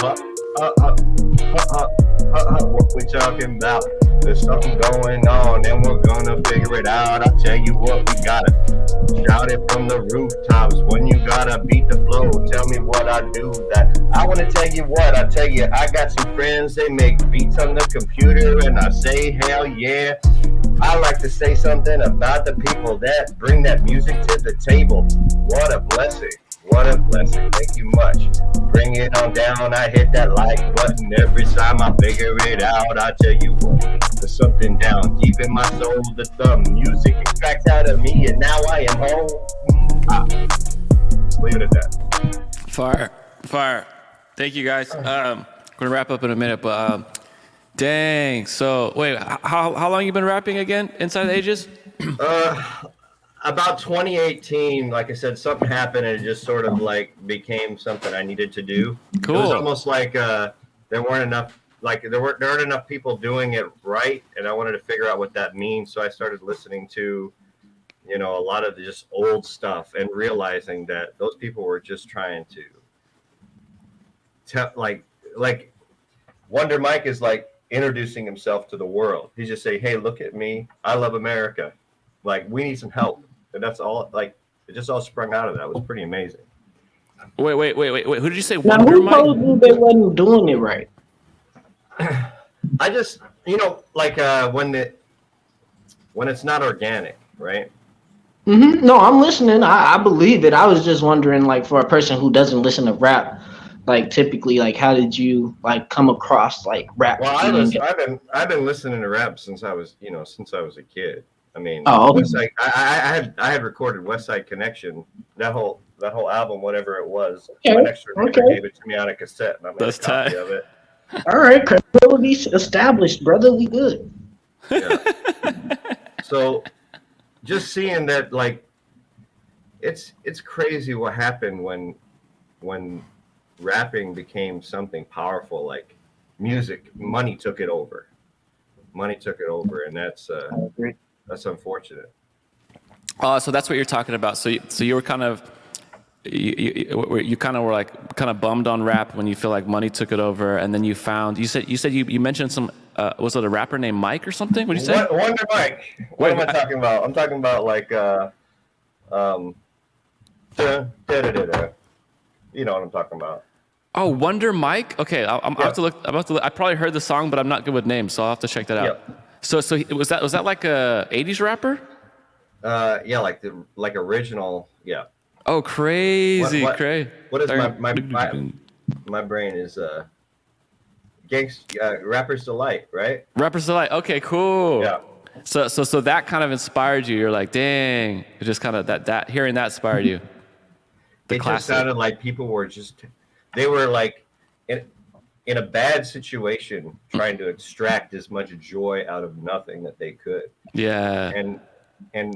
what we talking about? There's something going on and we're gonna figure it out. I'll tell you what, we gotta shout it from the rooftops when you gotta beat the flow. Tell me what I do that. I wanna tell you what, I tell you, I got some friends, they make beats on the computer and I say hell yeah. I like to say something about the people that bring that music to the table. What a blessing. What a blessing. Thank you much. Bring it on down. I hit that like button every time I figure it out. I tell you what, there's something down deep in my soul. The thumb music extracts out of me and now I am home. Leave it at that. Fire. Thank you guys. Gonna wrap up in a minute, but dang. So wait, how long you been rapping again? Inside the Ages? About 2018, like I said, something happened and it just sort of like became something I needed to do. Cool. It was almost like there weren't enough people doing it right, and I wanted to figure out what that means. So I started listening to, a lot of just old stuff and realizing that those people were just trying to tell, like Wonder Mike is like introducing himself to the world. He just say, "Hey, look at me. I love America. Like, we need some help." And that's all, like, it just all sprung out of that. It was pretty amazing. Wait. Who did you say? Now, Wonder who Mike? told you they wasn't doing it right? I just, like when it's not organic, right? Mm-hmm. No, I'm listening. I believe it. I was just wondering, like, for a person who doesn't listen to rap, like, typically, like, how did you, like, come across, like, rap? Well, I've been listening to rap since I was a kid. I mean, okay. I had recorded West Side Connection, that whole album, whatever it was. Okay. My next record gave it to me on a cassette, and I made a copy of it. All right, credibility established, brother. We good. Yeah. So, just seeing that, like, it's crazy what happened when rapping became something powerful, like music. Money took it over, and that's unfortunate. So that's what you're talking about. So you were kind of you kind of were like kind of bummed on rap when you feel like money took it over, and then you mentioned some was it a rapper named Mike or something? What did you say? Wonder Mike. What am I talking about? I'm talking about like you know what I'm talking about. Oh, Wonder Mike. Okay, I'm about to look. I probably heard the song, but I'm not good with names, so I'll have to check that out. Yep. So was that like a 80s rapper? Yeah, like original, yeah. Oh, crazy, crazy. What is my brain is Rapper's Delight, right? Rapper's Delight. Okay, cool. Yeah. So that kind of inspired you. You're like, dang, it just kind of that hearing that inspired you. It just sounded like people were they were like in a bad situation trying to extract as much joy out of nothing that they could. Yeah. And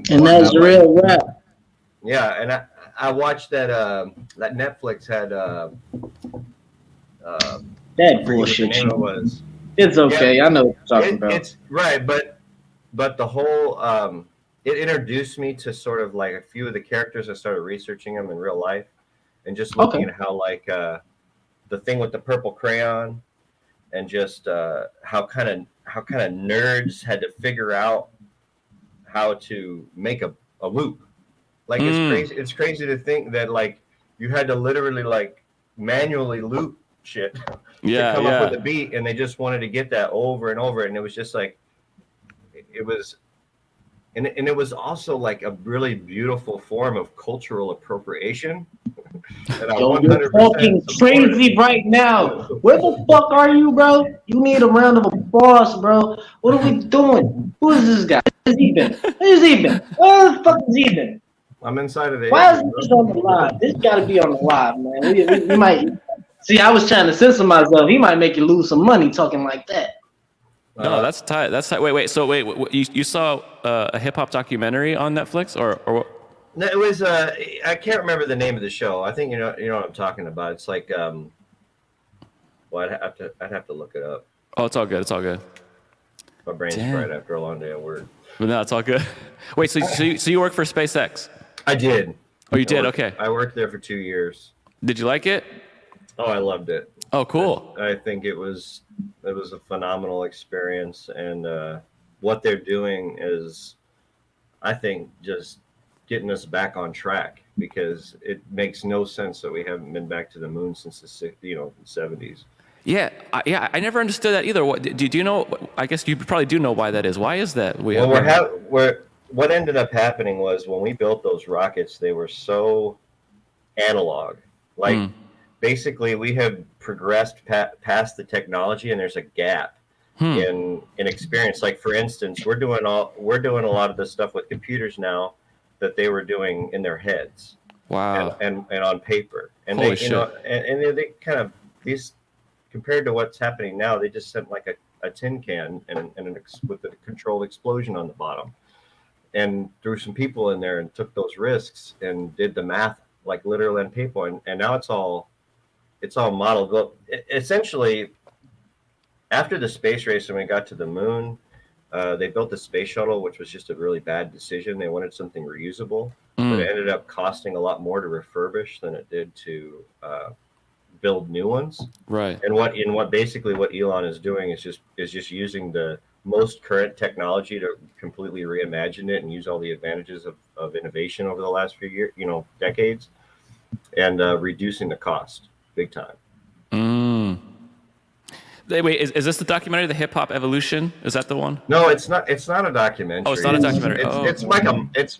that's real rap. Yeah, and I watched that Netflix had I That forget what the bullshit name shit. it was. It's Yeah, okay. I know what you're talking about. it's right, but the whole it introduced me to sort of like a few of the characters. I started researching them in real life and just looking Okay. at how like the thing with the purple crayon and just how kind of nerds had to figure out how to make a loop. Like it's Mm. crazy. It's crazy to think that like you had to literally like manually loop shit to Yeah, come up with yeah. a beat, and they just wanted to get that over and over, and it was just like it was, and it was also like a really beautiful form of cultural appropriation that I Yo, you're 100% talking support. crazy right now. Where the fuck are you, bro? You need a round of applause, bro. What are we doing? Who is this guy? Where's he been? Where's he been? Where the fuck is he been? I'm inside of the Why ages, is this bro. on the live? This got to be on the live, man. We might see. I was trying to censor myself. He might make you lose some money talking like that. No, that's tight. That's tight. Wait. So wait, you saw a hip hop documentary on Netflix, or? No, it was I can't remember the name of the show. I think you know what I'm talking about. It's like well, I'd have to look it up. Oh, it's all good. It's all good. My brain's Damn. fried after a long day at work. But no, it's all good. Wait, so you work for SpaceX? I did. Oh, you did? worked, Okay. I worked there for 2 years. Did you like it? Oh, I loved it. Oh, cool. I think it was a phenomenal experience, and what they're doing is, I think, just getting us back on track, because it makes no sense that we haven't been back to the moon since the 70s. Yeah, I never understood that either. What do you know? I guess you probably do know why that is. Why is that? Well, what ended up happening was when we built those rockets, they were so analog. Like basically, we have progressed past the technology, and there's a gap in experience. Like for instance, we're doing a lot of this stuff with computers now that they were doing in their heads. Wow. And on paper, and Holy they shit. and they kind of these, compared to what's happening now, they just sent like a tin can with a controlled explosion on the bottom, and threw some people in there and took those risks and did the math like literally on paper, and now it's all modeled. Well, essentially, after the space race and we got to the moon, they built the space shuttle, which was just a really bad decision. They wanted something reusable, but it ended up costing a lot more to refurbish than it did to build new ones. Right. And what Elon is doing is just using the most current technology to completely reimagine it and use all the advantages of innovation over the last few years, decades, and reducing the cost big time. Wait, is this the documentary, The Hip Hop Evolution? Is that the one? No, it's not. It's not a documentary. Oh, it's not a documentary. It's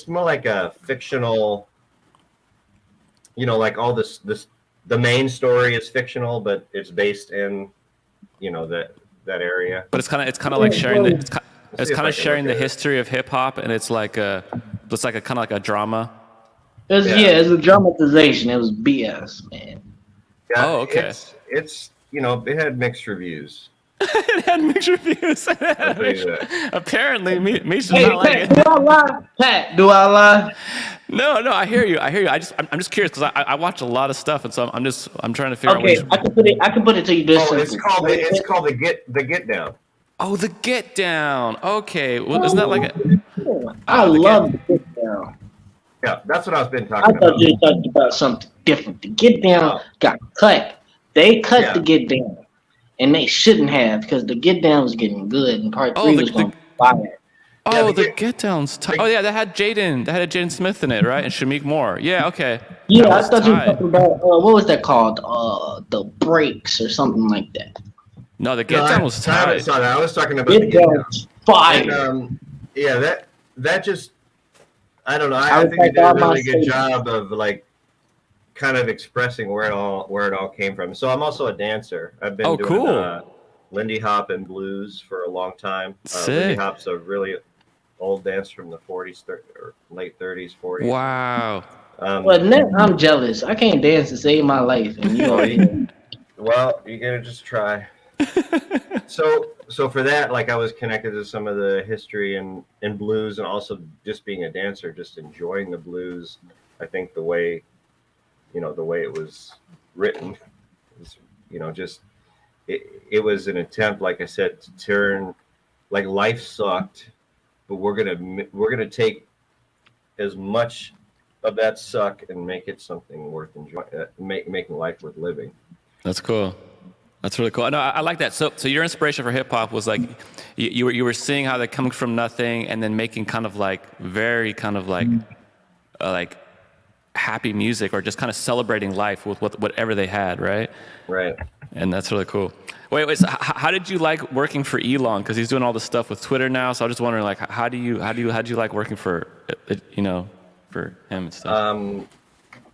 more like a fictional. Like all this. The main story is fictional, but it's based in, that area. But it's kind of like sharing the history of hip hop, and it's like a kind of like a drama. It's a dramatization. It was BS, man. Yeah, Oh, okay. It's it had mixed reviews. It had mixed reviews. I'll tell you that. Apparently, Misha's Hey, not like Pat, it. do I lie? Pat, do I lie? No, I hear you. I'm just curious because I watch a lot of stuff, and so I'm trying to figure out. Okay, I can put it to you this Oh, simple. it's called the Get Down. Oh, the Get Down. Okay, well, isn't that like a? I the love the Get Down. Yeah, that's what I've been I talking thought about. you were talking about something different. The Get Down got cut. They cut the Get Down, and they shouldn't have, because the Get Down was getting good, and part 3 was going to fire. Oh, the Get Down's tight. Oh yeah, that had Jaden Smith in it, right? And Shamik Moore. Yeah, okay. Yeah, I thought you were talking about what was that called? The Breaks or something like that. No, the Get Down was tight. I was talking about the Get Get Down Down. was fire. And, that just, I don't know. I I was think they like, did a all my really good savings. job of like kind of expressing where it all came from. So I'm also a dancer. I've been doing cool. Lindy Hop and blues for a long time. Sick. Lindy Hop's a really old dance from the 40s or late 30s, 40s. Wow. Well, now I'm jealous. I can't dance to save my life, and you know. Well, you gotta just try. So for that, like I was connected to some of the history and blues, and also just being a dancer, just enjoying the blues. I think the way it was written was, just it was an attempt, like I said, to turn, like, life sucked, but we're gonna take as much of that suck and make it something worth enjoying, making life worth living. That's cool. That's really cool. No, I like that. So your inspiration for hip hop was like you were seeing how they're coming from nothing and then making kind of like very kind of like happy music, or just kind of celebrating life with whatever they had, right? Right. And that's really cool. Wait. So how did you like working for Elon? Because he's doing all this stuff with Twitter now. So I was just wondering, like, how do you like working for for him and stuff?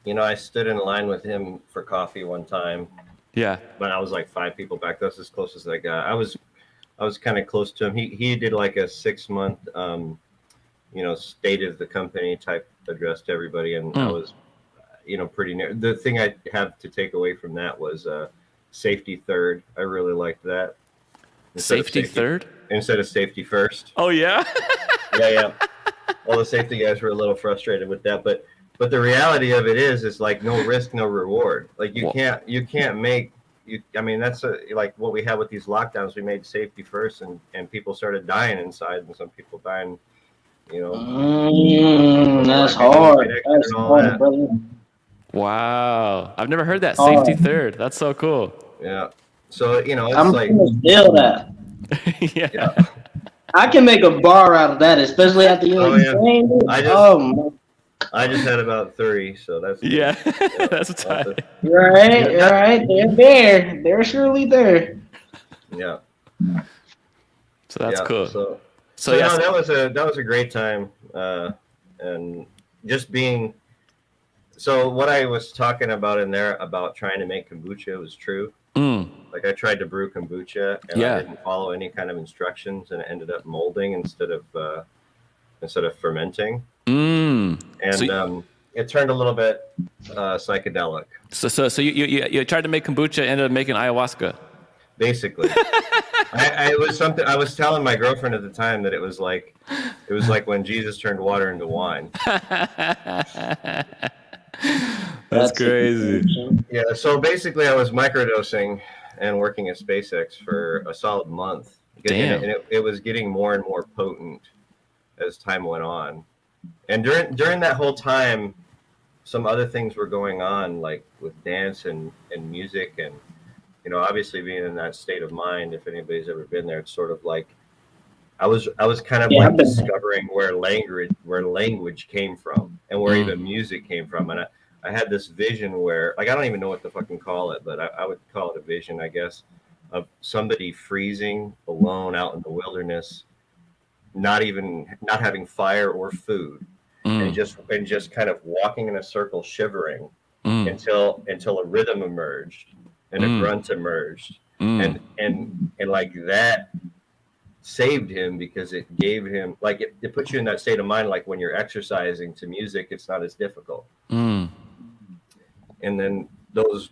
I stood in line with him for coffee one time. Yeah. When I was like 5 people back. That's as close as I got. I was kind of close to him. He did like a 6-month, state of the company type address to everybody, and I was, pretty near. The thing I have to take away from that was safety third. I really liked that. Safety third instead of safety first. Oh yeah. Yeah. All the safety guys were a little frustrated with that, but the reality of it is like no risk, no reward. Like you can't make you. I mean, that's like what we had with these lockdowns. We made safety first, and people started dying inside, and some people dying. That's hard. That's hard, brother. Wow, I've never heard that. Safety third. That's so cool. Yeah. So it's I'm like gonna steal that. Yeah. I can make a bar out of that, especially after you saying it. I just had about 30, so that's yeah. That's tight. You're right. They're there. They're surely there. Yeah. So that's cool. So yeah, that was a great time, and just being. So what I was talking about in there about trying to make kombucha was true. Like I tried to brew kombucha, and I didn't follow any kind of instructions, and it ended up molding instead of fermenting. And it turned a little bit psychedelic. So you tried to make kombucha, ended up making ayahuasca. Basically, it was something. I was telling my girlfriend at the time that it was like when Jesus turned water into wine. That's crazy. Yeah. So basically, I was microdosing and working at SpaceX for a solid month. Damn. And it was getting more and more potent as time went on. And during that whole time, some other things were going on, like with dance and music, and obviously being in that state of mind. If anybody's ever been there, it's sort of like I was kind of like discovering where language came from and where even music came from. And I had this vision where, like, I don't even know what to fucking call it, but I would call it a vision, I guess, of somebody freezing alone out in the wilderness, not having fire or food, and just kind of walking in a circle, shivering until a rhythm emerged and a grunt emerged, and like that saved him, because it gave him, like, it puts you in that state of mind, like when you're exercising to music, it's not as difficult. And then those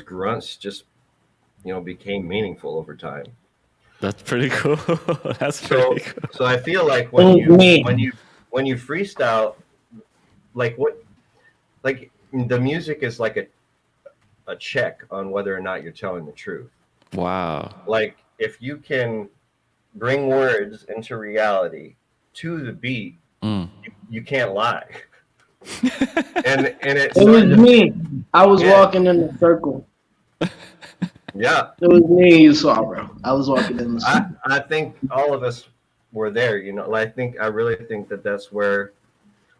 grunts just became meaningful over time. That's pretty cool. That's pretty cool. So I feel like when you freestyle, like the music is like a check on whether or not you're telling the truth. Wow. Like if you can bring words into reality to the beat, you can't lie. and it was me. I was walking in the circle. Yeah. It was me you saw, bro. I was walking in the circle. I think all of us were there, I really think that that's where,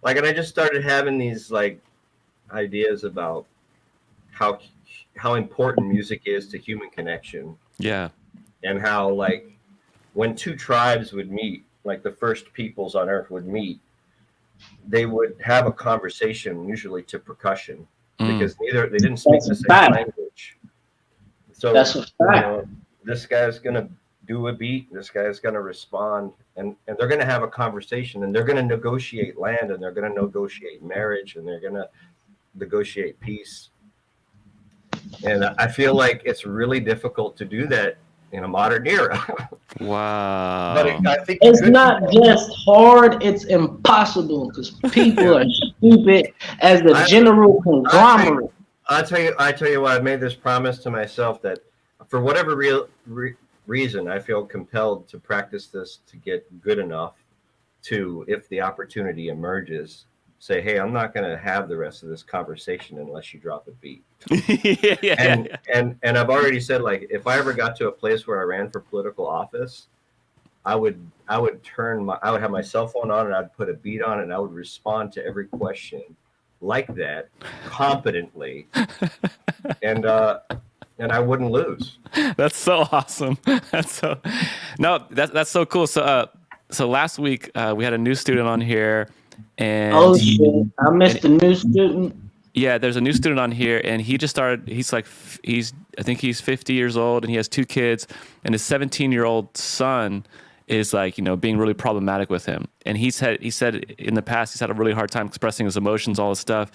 like, and I just started having these like ideas about how important music is to human connection. Yeah. And how, like, when two tribes would meet, like the first peoples on earth would meet, they would have a conversation, usually to percussion, because they didn't speak the same language. So that's what's this guy's gonna do a beat, this guy's gonna respond, and they're gonna have a conversation, and they're gonna negotiate land, and they're gonna negotiate marriage, and they're gonna negotiate peace. And I feel like it's really difficult to do that in a modern era. Wow. But I think It's not just hard, it's impossible because people are stupid as a I, general I tell you, conglomerate. I tell you what. I made this promise to myself that, for whatever reason, I feel compelled to practice this to get good enough to, if the opportunity emerges, say, "Hey, I'm not going to have the rest of this conversation unless you drop a beat." And I've already said, like, if I ever got to a place where I ran for political office, I would I would have my cell phone on and I'd put a beat on it and I would respond to every question like that competently, and I wouldn't lose. That's so awesome. That's so cool. So last week we had a new student on here, and Oh shit! I missed the new student. yeah, there's a new student on here, and he just started. I think he's 50 years old, and he has 2 kids, and his 17-year-old son is like, being really problematic with him. And he said in the past he's had a really hard time expressing his emotions, all this stuff,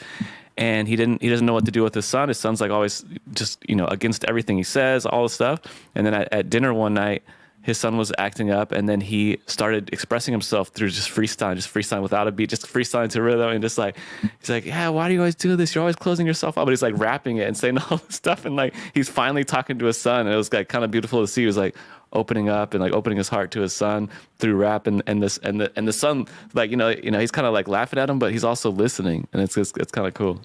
and he doesn't know what to do with his son. His son's like always just against everything he says, all this stuff. And then at dinner one night, his son was acting up, and then he started expressing himself through just freestyling without a beat, just freestyling to rhythm, and just like, he's like, yeah, why do you always do this? You're always closing yourself up. But he's like rapping it and saying all this stuff, and like he's finally talking to his son, and it was like kind of beautiful to see. He was like opening up and like opening his heart to his son through rap, and the son, like he's kind of like laughing at him, but he's also listening, and it's kind of cool.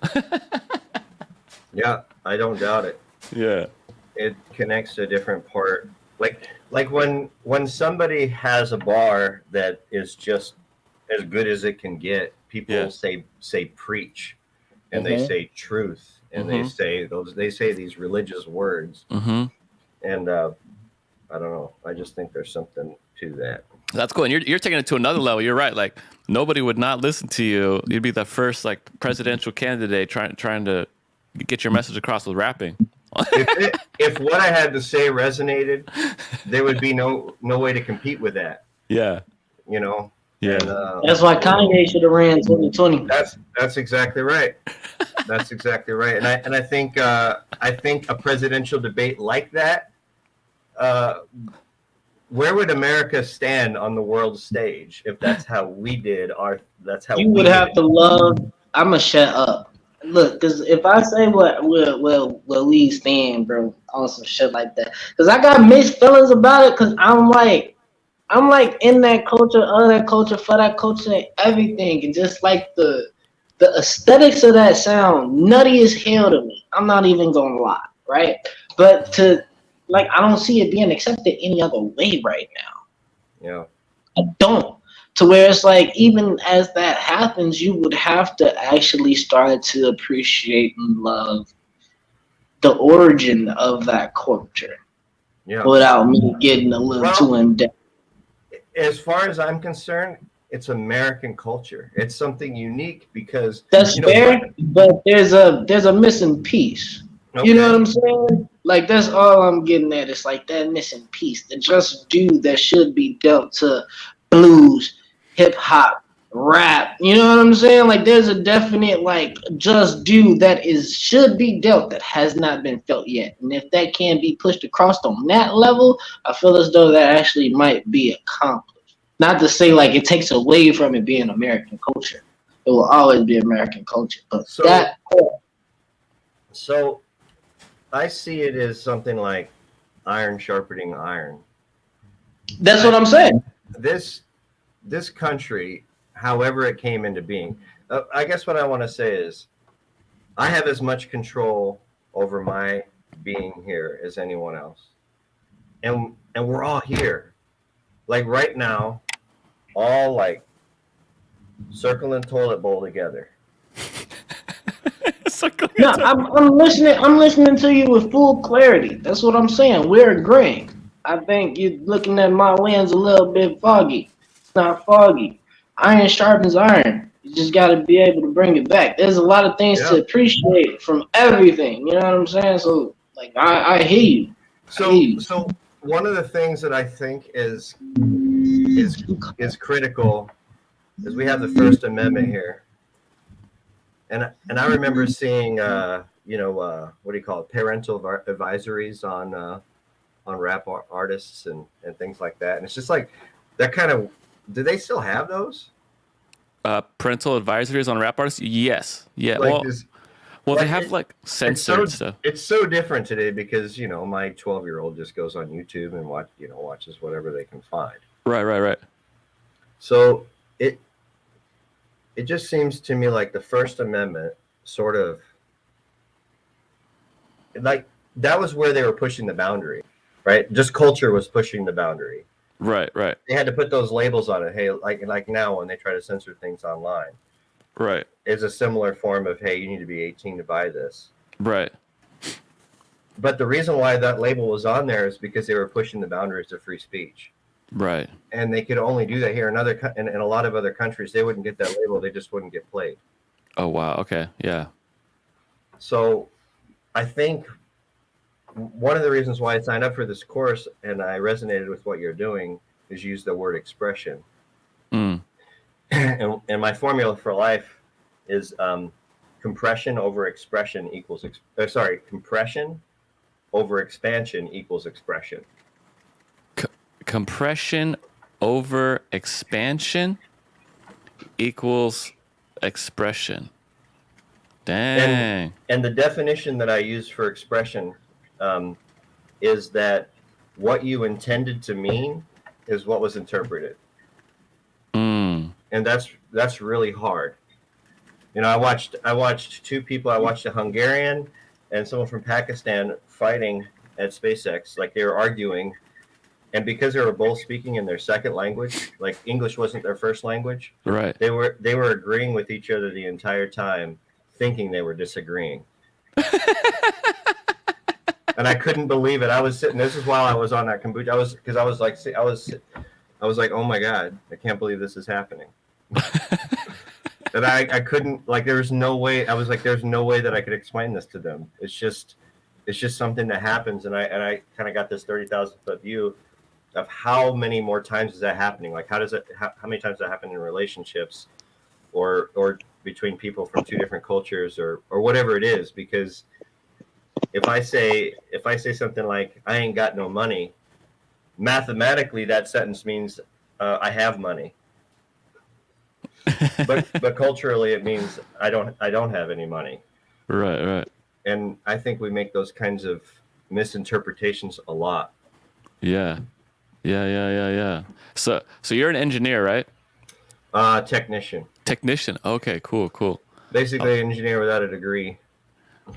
Yeah, I don't doubt it. Yeah, it connects to a different part. Like when somebody has a bar that is just as good as it can get, people say preach, and they say truth, and they say these religious words, and I don't know. I just think there's something to that. That's cool. And you're taking it to another level. You're right. Like, nobody would not listen to you. You'd be the first like presidential candidate trying to get your message across with rapping. If what I had to say resonated, there would be no way to compete with that. Yeah. Yeah. And, that's why Kanye should have ran 2020. That's exactly right. That's exactly right. And I think a presidential debate like that, where would America stand on the world stage if that's how we did our? That's how you would have to love. I'ma shut up. Look, because if I say what we stand, bro, on some shit like that, because I got mixed feelings about it, because I'm like in that culture, of that culture, for that culture, and everything, and just like the aesthetics of that sound, nutty as hell to me. I'm not even gonna lie, right? But I don't see it being accepted any other way right now. Yeah, I don't. To where it's like, even as that happens, you would have to actually start to appreciate and love the origin of that culture. Yeah. Without me getting a little too in depth. As far as I'm concerned, it's American culture. It's something unique because that's fair, but there's a missing piece. Okay. You know what I'm saying? Like, that's all I'm getting at. It's like that missing piece, the just due that should be dealt to blues, hip hop, rap. You know what I'm saying? Like, there's a definite just due that should be dealt that has not been felt yet. And if that can be pushed across on that level, I feel as though that actually might be accomplished. Not to say it takes away from it being American culture. It will always be American culture. But so I see it as something like iron sharpening iron. That's what I'm saying. This country, however it came into being, I guess what I want to say is I have as much control over my being here as anyone else. And we're all here. Like right now, all circling toilet bowl together. No, I'm listening to you with full clarity. That's what I'm saying. We're agreeing. I think you're looking at my lens a little bit foggy. It's not foggy. Iron sharpens iron. You just got to be able to bring it back. There's a lot of things to appreciate from everything. You know what I'm saying? So, I hear you. So one of the things that I think is critical is we have the First Amendment here, and I remember seeing what do you call it, parental advisories on rap artists and things like that. And it's just like that kind of. Do they still have those? Parental advisories on rap artists? Yes. Yeah. Like Well, they have like censored stuff. It's so different today because my 12-year-old just goes on YouTube and watches whatever they can find. Right. So it just seems to me like the First Amendment sort of like that was where they were pushing the boundary, right? Just culture was pushing the boundary. Right. They had to put those labels on it. Hey, like now when they try to censor things online. Right. Is a similar form of, hey, you need to be 18 to buy this. Right. But the reason why that label was on there is because they were pushing the boundaries of free speech. Right. And they could only do that here. In a lot of other countries, they wouldn't get that label. They just wouldn't get played. Oh, wow. Okay. Yeah. So I think one of the reasons why I signed up for this course and I resonated with what you're doing is use the word expression. And my formula for life is compression over expression equals compression over expansion equals expression. Compression over expansion equals expression. Dang. And the definition that I use for expression is that what you intended to mean is what was interpreted. And that's really hard. I watched two people. I watched a Hungarian and someone from Pakistan fighting at SpaceX. Like they were arguing, and because they were both speaking in their second language, like English wasn't their first language. Right. They were agreeing with each other the entire time, thinking they were disagreeing. And I couldn't believe it. I was sitting. This is while I was on that kombucha. I was like, oh my God, I can't believe this is happening. And I couldn't, like, there was no way. I was like, there's no way that I could explain this to them. It's just something that happens. And I kind of got this 30,000 foot view of how many more times is that happening? Like, how many times does that happen in relationships or between people from two different cultures or whatever it is? Because if I say something like, I ain't got no money, mathematically that sentence means I have money. but culturally it means I don't have any money. Right. And I think we make those kinds of misinterpretations a lot. Yeah. So you're an engineer, right? Technician. Okay, cool. Basically, an engineer without a degree.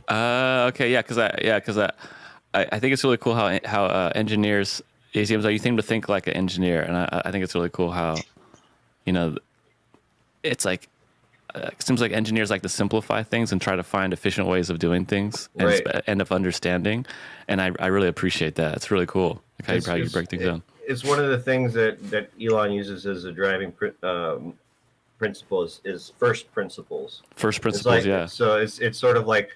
Okay, yeah, because I think it's really cool how engineers. It seems like you seem to think like an engineer, and I think it's really cool how, it's like it seems like engineers like to simplify things and try to find efficient ways of doing things and right. End of understanding, and I really appreciate that. It's really cool. Like how you break things down. It's one of the things that Elon uses as a driving principle is first principles. First principles, yeah. So it's sort of like,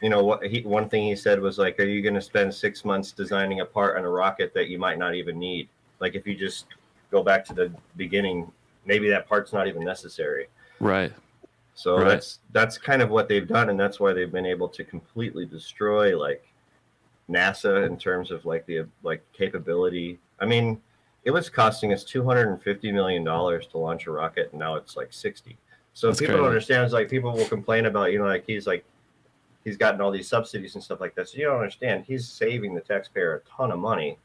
one thing he said was like, are you going to spend 6 months designing a part on a rocket that you might not even need? Like if you just go back to the beginning, maybe that part's not even necessary. Right. So that's kind of what they've done, and that's why they've been able to completely destroy like NASA in terms of like the capability. I mean, it was costing us $250 million to launch a rocket, and now it's like 60. So that's people crazy. don't understand. It's like people will complain about, he's gotten all these subsidies and stuff like that. So you don't understand. He's saving the taxpayer a ton of money.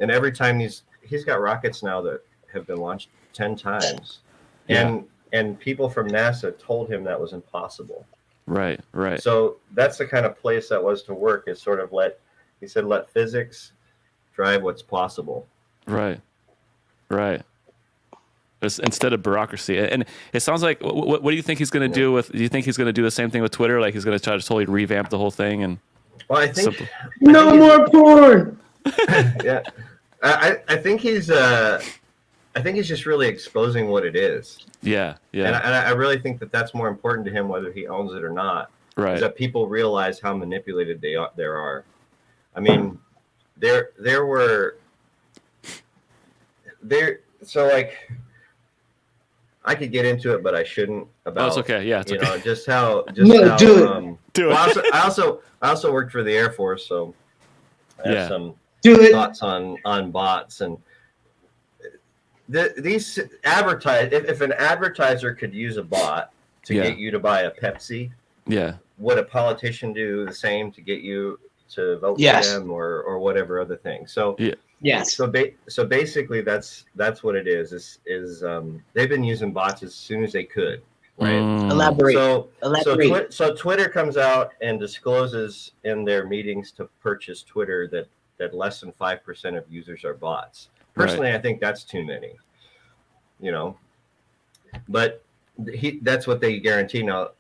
And every time he's got rockets now that have been launched 10 times. Yeah. And people from NASA told him that was impossible. Right. So that's the kind of place that was to work, is sort of let physics drive what's possible. Right. Instead of bureaucracy. And it sounds like, what do you think he's going to do do you think he's going to do the same thing with Twitter? Like he's going to try to totally revamp the whole thing? And well, I think no more porn. Yeah. I think he's just really exposing what it is. Yeah. And I really think that that's more important to him, whether he owns it or not. Right. Is that people realize how manipulated there are. I mean, so like, I could get into it, but I shouldn't. About, it's okay. Yeah, it's okay. Just how. Do it. I also worked for the Air Force, so I have thoughts on bots and these if an advertiser could use a bot to get you to buy a Pepsi, would a politician do the same to get you to vote for them or whatever other thing? So so basically that's what it is they've been using bots as soon as they could, right? Elaborate. So Twitter comes out and discloses in their meetings to purchase Twitter that less than 5% of users are bots. Personally, I think that's too many, but that's what they guarantee. Now,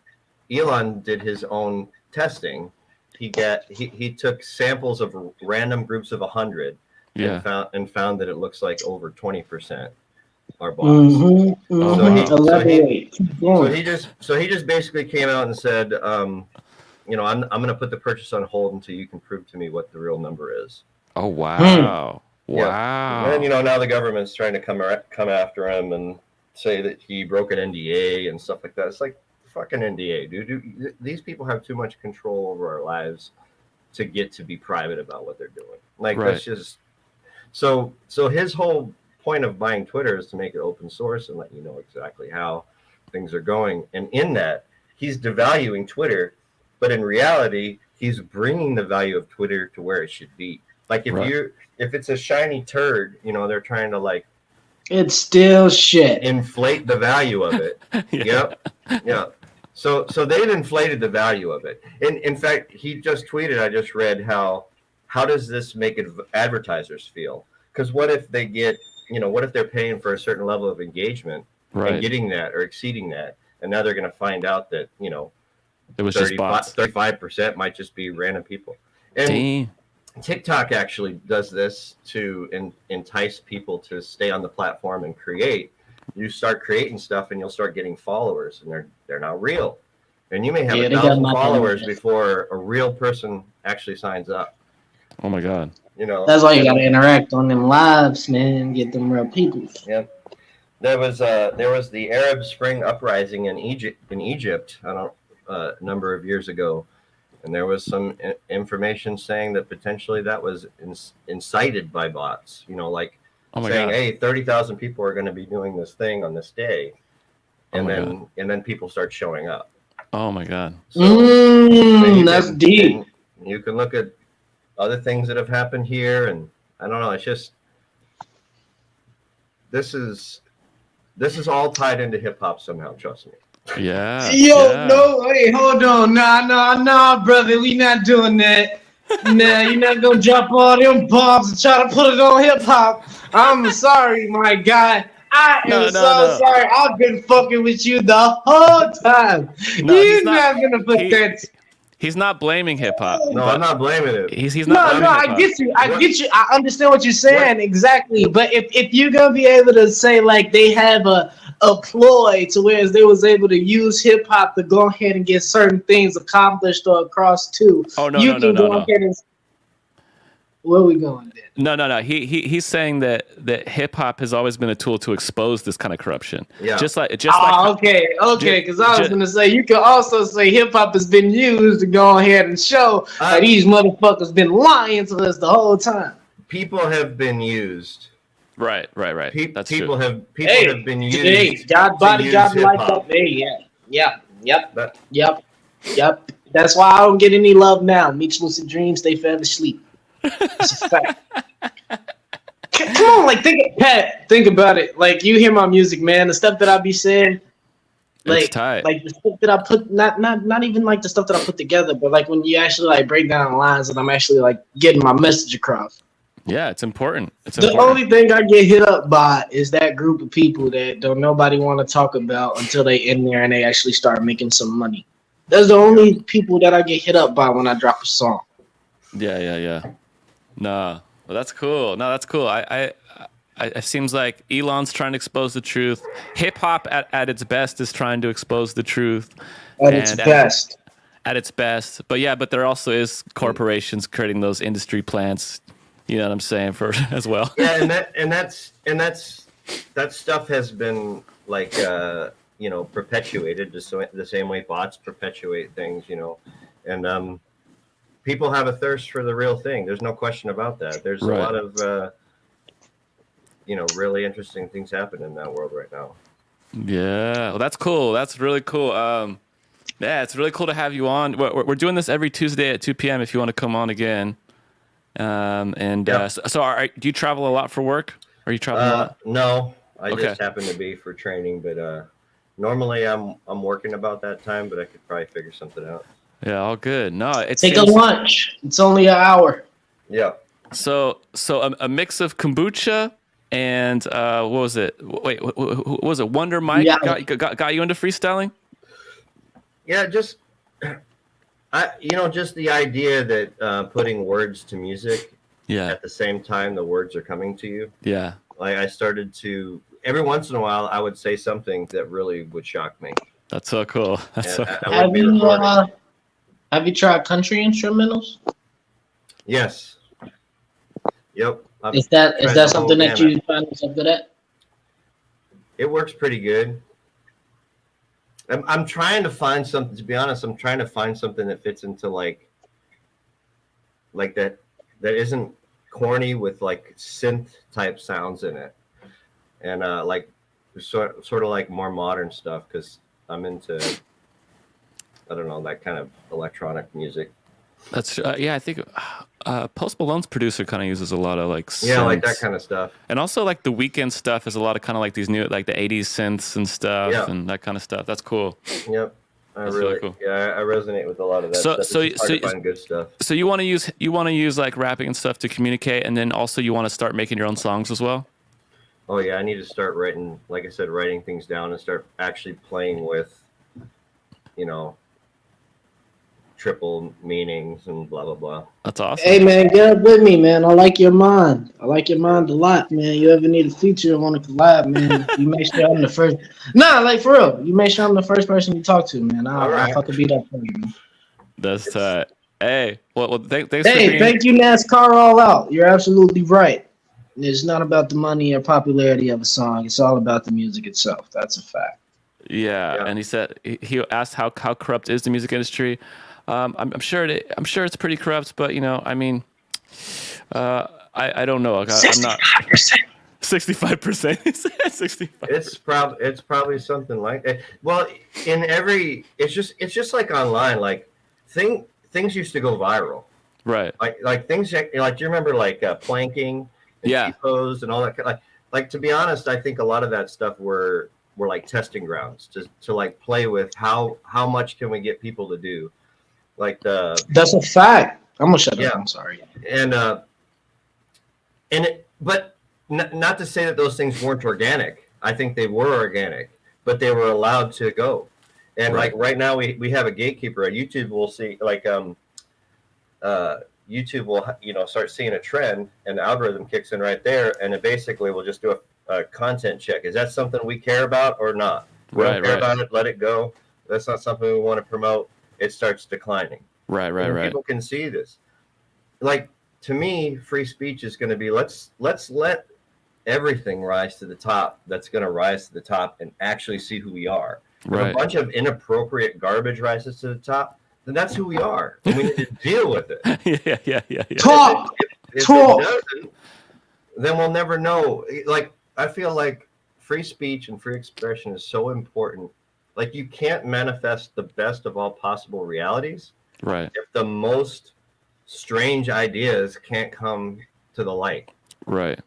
Elon did his own testing. He took samples of random groups of 100 and found that it looks like over 20% are bots. So he just basically came out and said, I'm going to put the purchase on hold until you can prove to me what the real number is. Oh, wow. Wow. And now the government's trying to come after him and say that he broke an NDA and stuff like that. It's like, fucking NDA, dude. These people have too much control over our lives to get to be private about what they're doing. Like, that's just so his whole point of buying Twitter is to make it open source and let you know exactly how things are going. And in that, he's devaluing Twitter, but in reality, he's bringing the value of Twitter to where it should be. Like if it's a shiny turd, they're trying to like, it's still shit. Inflate the value of it. Yeah. So they've inflated the value of it. And in fact, he just tweeted, I just read how does this make advertisers feel? Because what if they get, what if they're paying for a certain level of engagement and getting that or exceeding that, and now they're going to find out that it was 35% might just be random people. And TikTok actually does this to entice people to stay on the platform and create. You start creating stuff and you'll start getting followers, and they're not real. And you may have 1,000 followers before a real person actually signs up. Oh my God. That's why you got to interact on them lives, man. Get them real people. Yeah. There was the Arab Spring uprising in Egypt, a number of years ago. And there was some information saying that potentially that was incited by bots, saying, hey, 30,000 people are going to be doing this thing on this day. And then people start showing up. Oh my God. So that's deep. You can look at other things that have happened here. And I don't know. It's just, this is all tied into hip hop somehow. Trust me. Yeah. No, hey, hold on. Nah, brother. We not doing that. Nah, you're not going to drop all them bombs and try to put it on hip hop. I'm sorry, my guy. I am sorry. I've been fucking with you the whole time. You're not going to put that. He's not blaming hip hop. No, I'm not blaming it. He's not. No, I get you. I understand what you're saying exactly. But if you're gonna be able to say like they have a ploy to where they was able to use hip hop to go ahead and get certain things accomplished or across too. Oh no. Where are we going then? No. He's saying that hip hop has always been a tool to expose this kind of corruption. Yeah. Okay. Because I was gonna say you can also say hip hop has been used to go ahead and show that these motherfuckers been lying to us the whole time. People have been used. Right. That's people true. have been used. Hey, God like that. Hey, Yep. That's why I don't get any love now. Meets lucid dreams, they forever sleep. It's a fact. Come on, like think about it. Like you hear my music, man. The stuff that I be saying, like the stuff that I put, not even like the stuff that I put together, but like when you actually like break down the lines and I'm actually like getting my message across. Yeah, it's important. Only thing I get hit up by is that group of people that don't nobody want to talk about until they in there and they actually start making some money. That's the only people that I get hit up by when I drop a song. Yeah. No, well, that's cool. It seems like Elon's trying to expose the truth. Hip hop at its best is trying to expose the truth. At its best. But there also is corporations creating those industry plants. You know what I'm saying as well. Yeah, and that stuff has been like perpetuated the same way bots perpetuate things. And people have a thirst for the real thing. There's no question about that. There's Right. a lot of really interesting things happen in that world right now. Yeah, well, that's cool. That's really cool. Yeah, it's really cool to have you on. We're doing this every Tuesday at 2 p.m. if you want to come on again. Do you travel a lot for work? Are you traveling a lot? No, I Okay. just happen to be for training, but normally I'm working about that time, but I could probably figure something out. Yeah, all good. No, it's Take a lunch. It's only an hour. Yeah. So a mix of kombucha and what was it? Wait, what was it? Wonder Mike got you into freestyling? Yeah, just just the idea that putting words to music at the same time the words are coming to you. Yeah. Like I started to every once in a while I would say something that really would shock me. That's so cool. That's so cool. Have you tried country instrumentals? Yes. Yep. Is that something that you find yourself good at? It works pretty good. I'm trying to find something. To be honest, I'm trying to find something that fits into like that isn't corny with like synth type sounds in it, and like sort of like more modern stuff because I'm into I don't know that kind of electronic music. That's I think Post Malone's producer kind of uses a lot of like synths. Yeah, like that kind of stuff. And also like the Weeknd stuff is a lot of kind of like these new like the 80s synths and stuff and that kind of stuff. That's cool. Yep. That's really cool. Yeah, I resonate with a lot of that stuff. So it's hard to find good stuff. So you want to use like rapping and stuff to communicate, and then also you want to start making your own songs as well? Oh yeah, I need to start writing, like I said, writing things down and start actually playing with, triple meanings and blah blah blah. That's awesome. Hey man, get up with me, man. I like your mind. I like your mind a lot, man. You ever need a feature and want to collab, man? You make sure I'm the first. Nah, like for real. You make sure I'm the first person you talk to, man. I'll fucking beat up for you, man. That's hey. Well, thanks. Hey, thank you, NASCAR all out. You're absolutely right. It's not about the money or popularity of a song. It's all about the music itself. That's a fact. Yeah. And he said he asked how corrupt is the music industry. I'm sure it's pretty corrupt, but I mean, I don't know. I'm not 65%. 65%. It's probably something like that. Well, it's just like online. Like things used to go viral, right? Like things like do you remember like planking, and T-pose and all that? Like to be honest, I think a lot of that stuff were like testing grounds to like play with how much can we get people to do. That's a fact. I'm gonna shut up. I'm sorry. But not to say that those things weren't organic. I think they were organic, but they were allowed to go. And like right now, we have a gatekeeper. YouTube will see YouTube will start seeing a trend, and the algorithm kicks in right there, and it basically will just do a content check. Is that something we care about or not? We don't care about it. Let it go. That's not something we want to promote. It starts declining. Right. People can see this. Like to me, free speech is going to be let's let everything rise to the top. That's going to rise to the top and actually see who we are. If a bunch of inappropriate garbage rises to the top, then that's who we are, and we need to deal with it. Yeah. Talk. If it doesn't, then we'll never know. Like I feel like free speech and free expression is so important. Like you can't manifest the best of all possible realities, if the most strange ideas can't come to the light. Right.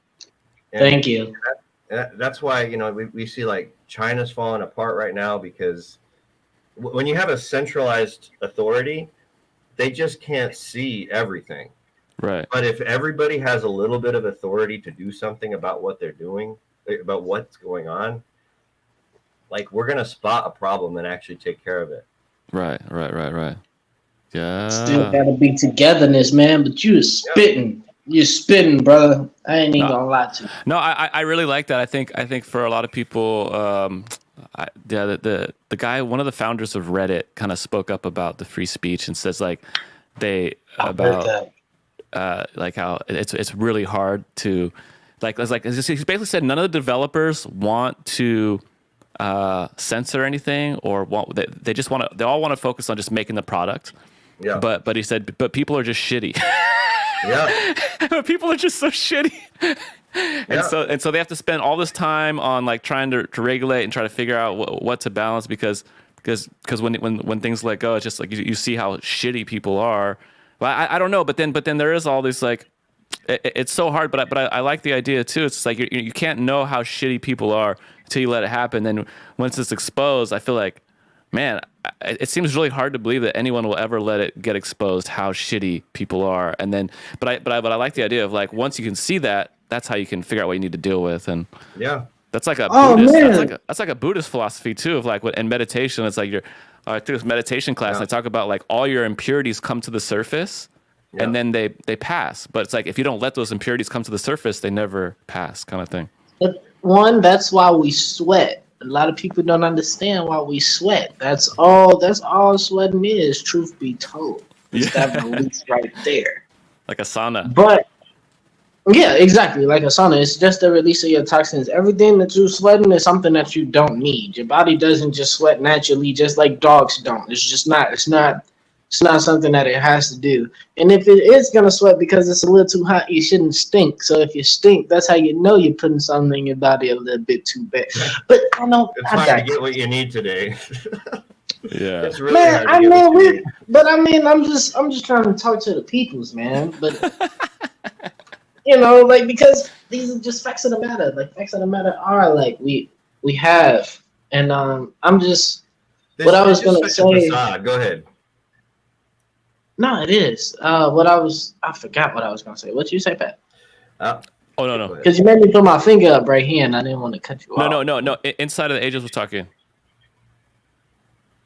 And thank you. That's why we see like China's falling apart right now, because when you have a centralized authority, they just can't see everything. Right. But if everybody has a little bit of authority to do something about what they're doing, about what's going on, like we're gonna spot a problem and actually take care of it. Right. Yeah. Still gotta be togetherness, man. But you're spitting. You're spitting, brother. I ain't even gonna lie to you. No, I really like that. I think for a lot of people, the guy, one of the founders of Reddit, kind of spoke up about the free speech and says like like how it's really hard to like he basically said none of the developers want to censor anything or they all want to focus on just making the product. Yeah. But he said, but people are just shitty. Yeah. People are just so shitty. And so they have to spend all this time on like trying to regulate and try to figure out what to balance because when things let go, it's just like you see how shitty people are. Well, I don't know, but then there is all this like it's so hard, but I like the idea too. It's like you can't know how shitty people are until you let it happen. Then once it's exposed, I feel like, man, it seems really hard to believe that anyone will ever let it get exposed how shitty people are. And then, but I like the idea of like once you can see that, that's how you can figure out what you need to deal with. And yeah, that's like a that's like a Buddhist philosophy too of like in meditation. It's like I took this meditation class and I talk about like all your impurities come to the surface. Yeah. And then they pass. But it's like if you don't let those impurities come to the surface, they never pass kind of thing. But one, that's why we sweat. A lot of people don't understand why we sweat. That's all sweating is, truth be told. It's that release right there. Like a sauna. But yeah, exactly. Like a sauna. It's just the release of your toxins. Everything that you're sweating is something that you don't need. Your body doesn't just sweat naturally, just like dogs don't. It's not something that it has to do. And if it is going to sweat because it's a little too hot, you shouldn't stink. So if you stink, that's how you know you're putting something in your body a little bit too bad. But I know it's hard to get what you need today. Yeah. It's really hard to get I'm just trying to talk to the peoples, man. But like because these are just facts of the matter. Like facts of the matter are like we have, and I'm just what I was going to say. Go ahead. No, it is. I forgot what I was gonna say. What you say, Pat? Oh no. Because you made me put my finger up right here, and I didn't want to cut you off. No. Inside of the Ages was talking.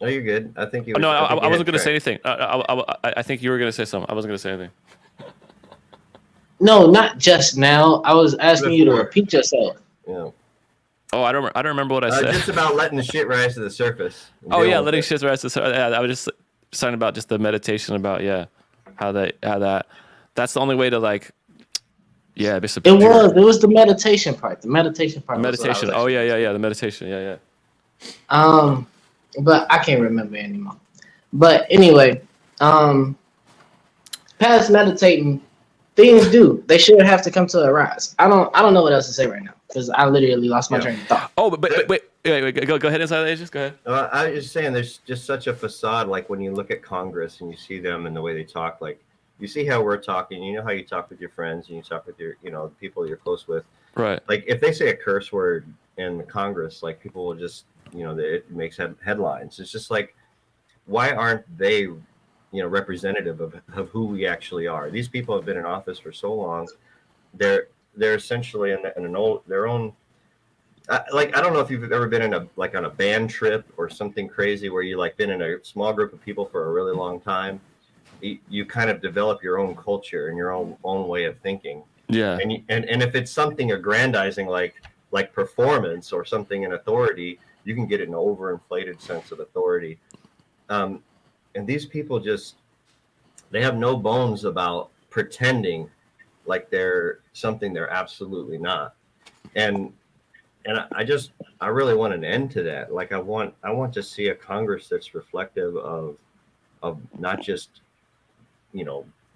No, you're good. I think you. No, I wasn't gonna say anything. I think you were gonna say something. I wasn't gonna say anything. No, not just now. I was asking you to repeat yourself. Yeah. Oh, I don't remember what I said. Just about letting the shit rise to the surface. Oh yeah, letting shit rise to the surface. Yeah, I was just talking about just the meditation about how that's the only way to like be it was the meditation part. The meditation part. Meditation. Oh yeah. The meditation. Yeah. But I can't remember anymore. But anyway, past meditating, things they should have to come to a rise. I don't know what else to say right now because I literally lost my train of thought. Oh, but wait, go ahead inside the Ages. Go ahead. I was just saying, there's just such a facade. Like when you look at Congress and you see them and the way they talk, like you see how we're talking. You know how you talk with your friends and you talk with your, the people you're close with. Right. Like if they say a curse word in Congress, like people will just, it makes headlines. It's just like, why aren't they, representative of who we actually are? These people have been in office for so long. They're essentially in their own. Like I don't know if you've ever been on a band trip or something crazy where you like been in a small group of people for a really long time. You kind of develop your own culture and your own way of thinking. Yeah. And if it's something aggrandizing like performance or something in authority, you can get an overinflated sense of authority. And these people they have no bones about pretending like they're something they're absolutely not. And I really want an end to that. Like I want to see a Congress that's reflective of not just,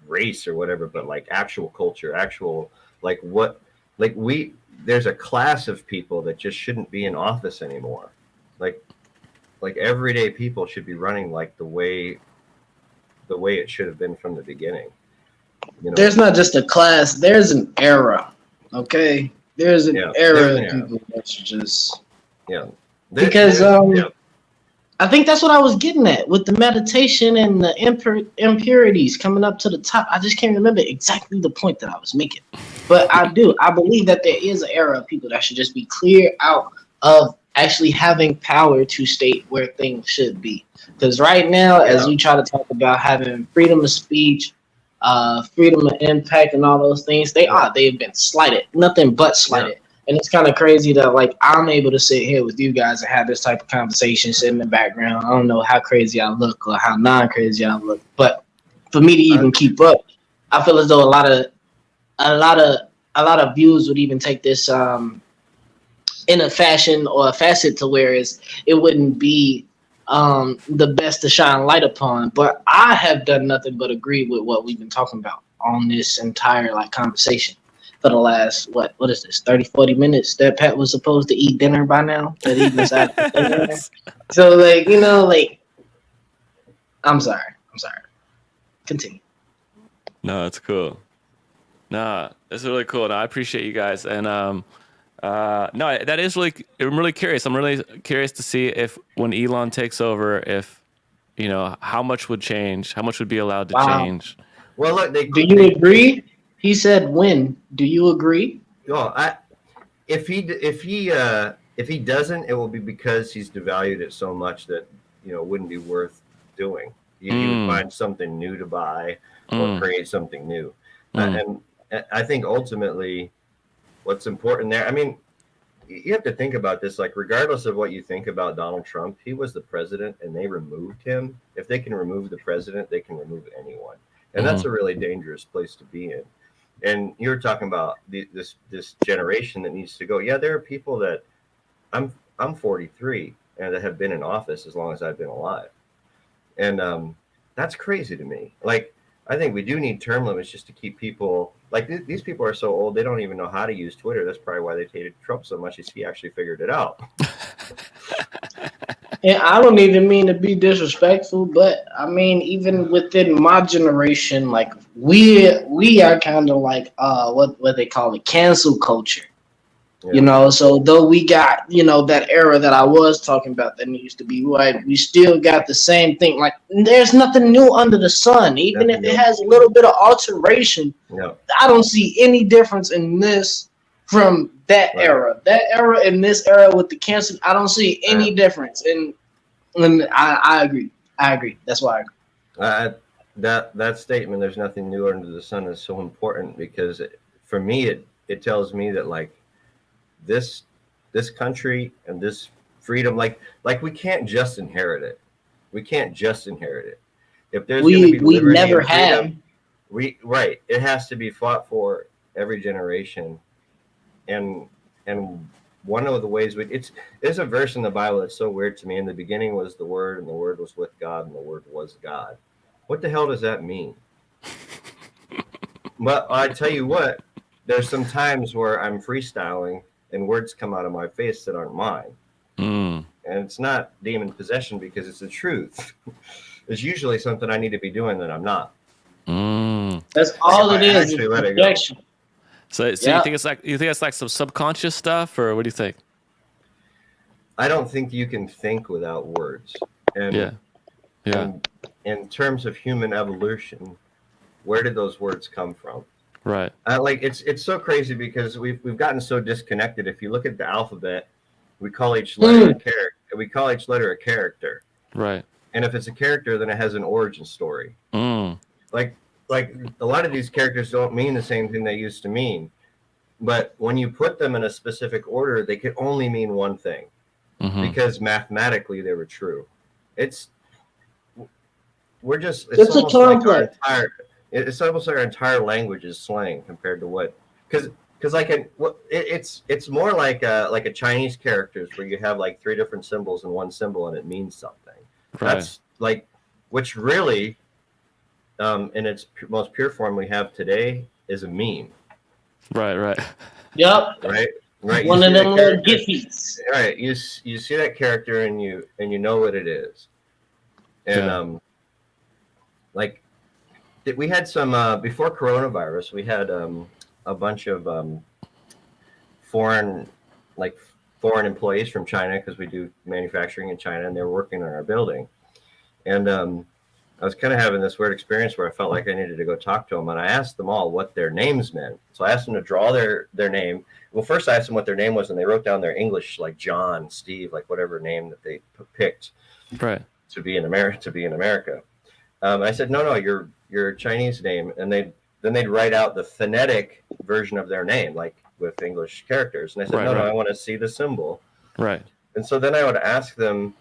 race or whatever, but like actual culture, there's a class of people that just shouldn't be in office anymore. Like everyday people should be running like the way it should have been from the beginning. There's not just a class, there's an era. Okay. There's an era of people that should just because I think that's what I was getting at with the meditation and the impurities coming up to the top. I just can't remember exactly the point that I was making, but I believe that there is an era of people that should just be clear out of actually having power to state where things should be. Because right now, as we try to talk about having freedom of speech, freedom of impact and all those things, they've been slighted, nothing but slighted. And it's kind of crazy that like I'm able to sit here with you guys and have this type of conversation, sit in the background. I don't know how crazy I look or how non-crazy I look, but for me to even keep up, I feel as though a lot of views would even take this in a fashion or a facet to where it wouldn't be the best to shine light upon. But I have done nothing but agree with what we've been talking about on this entire like conversation for the last what is this 30, 40 minutes that Pat was supposed to eat dinner by now, that he decided to stay there. So like, like I'm sorry. Continue. No, it's cool. No, it's really cool. No, I appreciate you guys. And no, that is really. I'm really curious. I'm really curious to see if when Elon takes over, if how much would change, how much would be allowed to change. Well, look, do you agree? He said when. Do you agree? Well, if he doesn't, it will be because he's devalued it so much that it wouldn't be worth doing. You would find something new to buy or create something new. And I think ultimately what's important there, I mean, you have to think about this, like, regardless of what you think about Donald Trump, he was the president and they removed him. If they can remove the president, they can remove anyone. And that's a really dangerous place to be in. And you're talking about this generation that needs to go. Yeah, there are people that I'm 43 and that have been in office as long as I've been alive. And that's crazy to me. Like, I think we do need term limits just to keep people, like these people are so old, they don't even know how to use Twitter. That's probably why they hated Trump so much, is he actually figured it out. And I don't even mean to be disrespectful, but I mean, even within my generation, like we are kind of like what they call it, cancel culture. Yeah. So though we got, that era that I was talking about that used to be right, we still got the same thing. Like, there's nothing new under the sun. Even if it has a little bit of alteration, I don't see any difference in this from that era. That era and this era with the cancel, I don't see any difference. And I agree. That's why I agree. That statement, there's nothing new under the sun, is so important because for me, it tells me that, like, this country and this freedom, like we can't just inherit it. If there's going to be liberty, we never have. It has to be fought for every generation. And one of the ways there's a verse in the Bible that's so weird to me. In the beginning was the Word, and the Word was with God, and the Word was God. What the hell does that mean? But I tell you what, there's some times where I'm freestyling and words come out of my face that aren't mine. And it's not demon possession because it's the truth. It's usually something I need to be doing that I'm not. That's all it is. Projection. So you think it's like some subconscious stuff, or what do you think? I don't think you can think without words. And and in terms of human evolution, where did those words come from? Right. Like it's so crazy because we've gotten so disconnected. If you look at the alphabet, we call each letter a character. We call each letter a character. Right. And if it's a character, then it has an origin story. Like a lot of these characters don't mean the same thing they used to mean. But when you put them in a specific order, they could only mean one thing because mathematically they were true. It's almost like our entire language is slang compared to what, because it's more like a Chinese characters where you have like 3 different symbols in one symbol and it means something. Right. That's like, which really, in its most pure form we have today is a meme. Right. Yep. Right. One of them little giffies. Right. You see that character and you know what it is. And like we had some before coronavirus, we had a bunch of foreign employees from China, because we do manufacturing in China, and they were working on our building. And I was kind of having this weird experience where I felt like I needed to go talk to them, and I asked them all what their names meant. So I asked them to draw their name. Well, first I asked them what their name was, and they wrote down their English, like John, Steve, like whatever name that they picked to be in America. I said, no, your Chinese name, and then they'd write out the phonetic version of their name, like with English characters. And I said, no, I want to see the symbol. Right. And so then I would ask them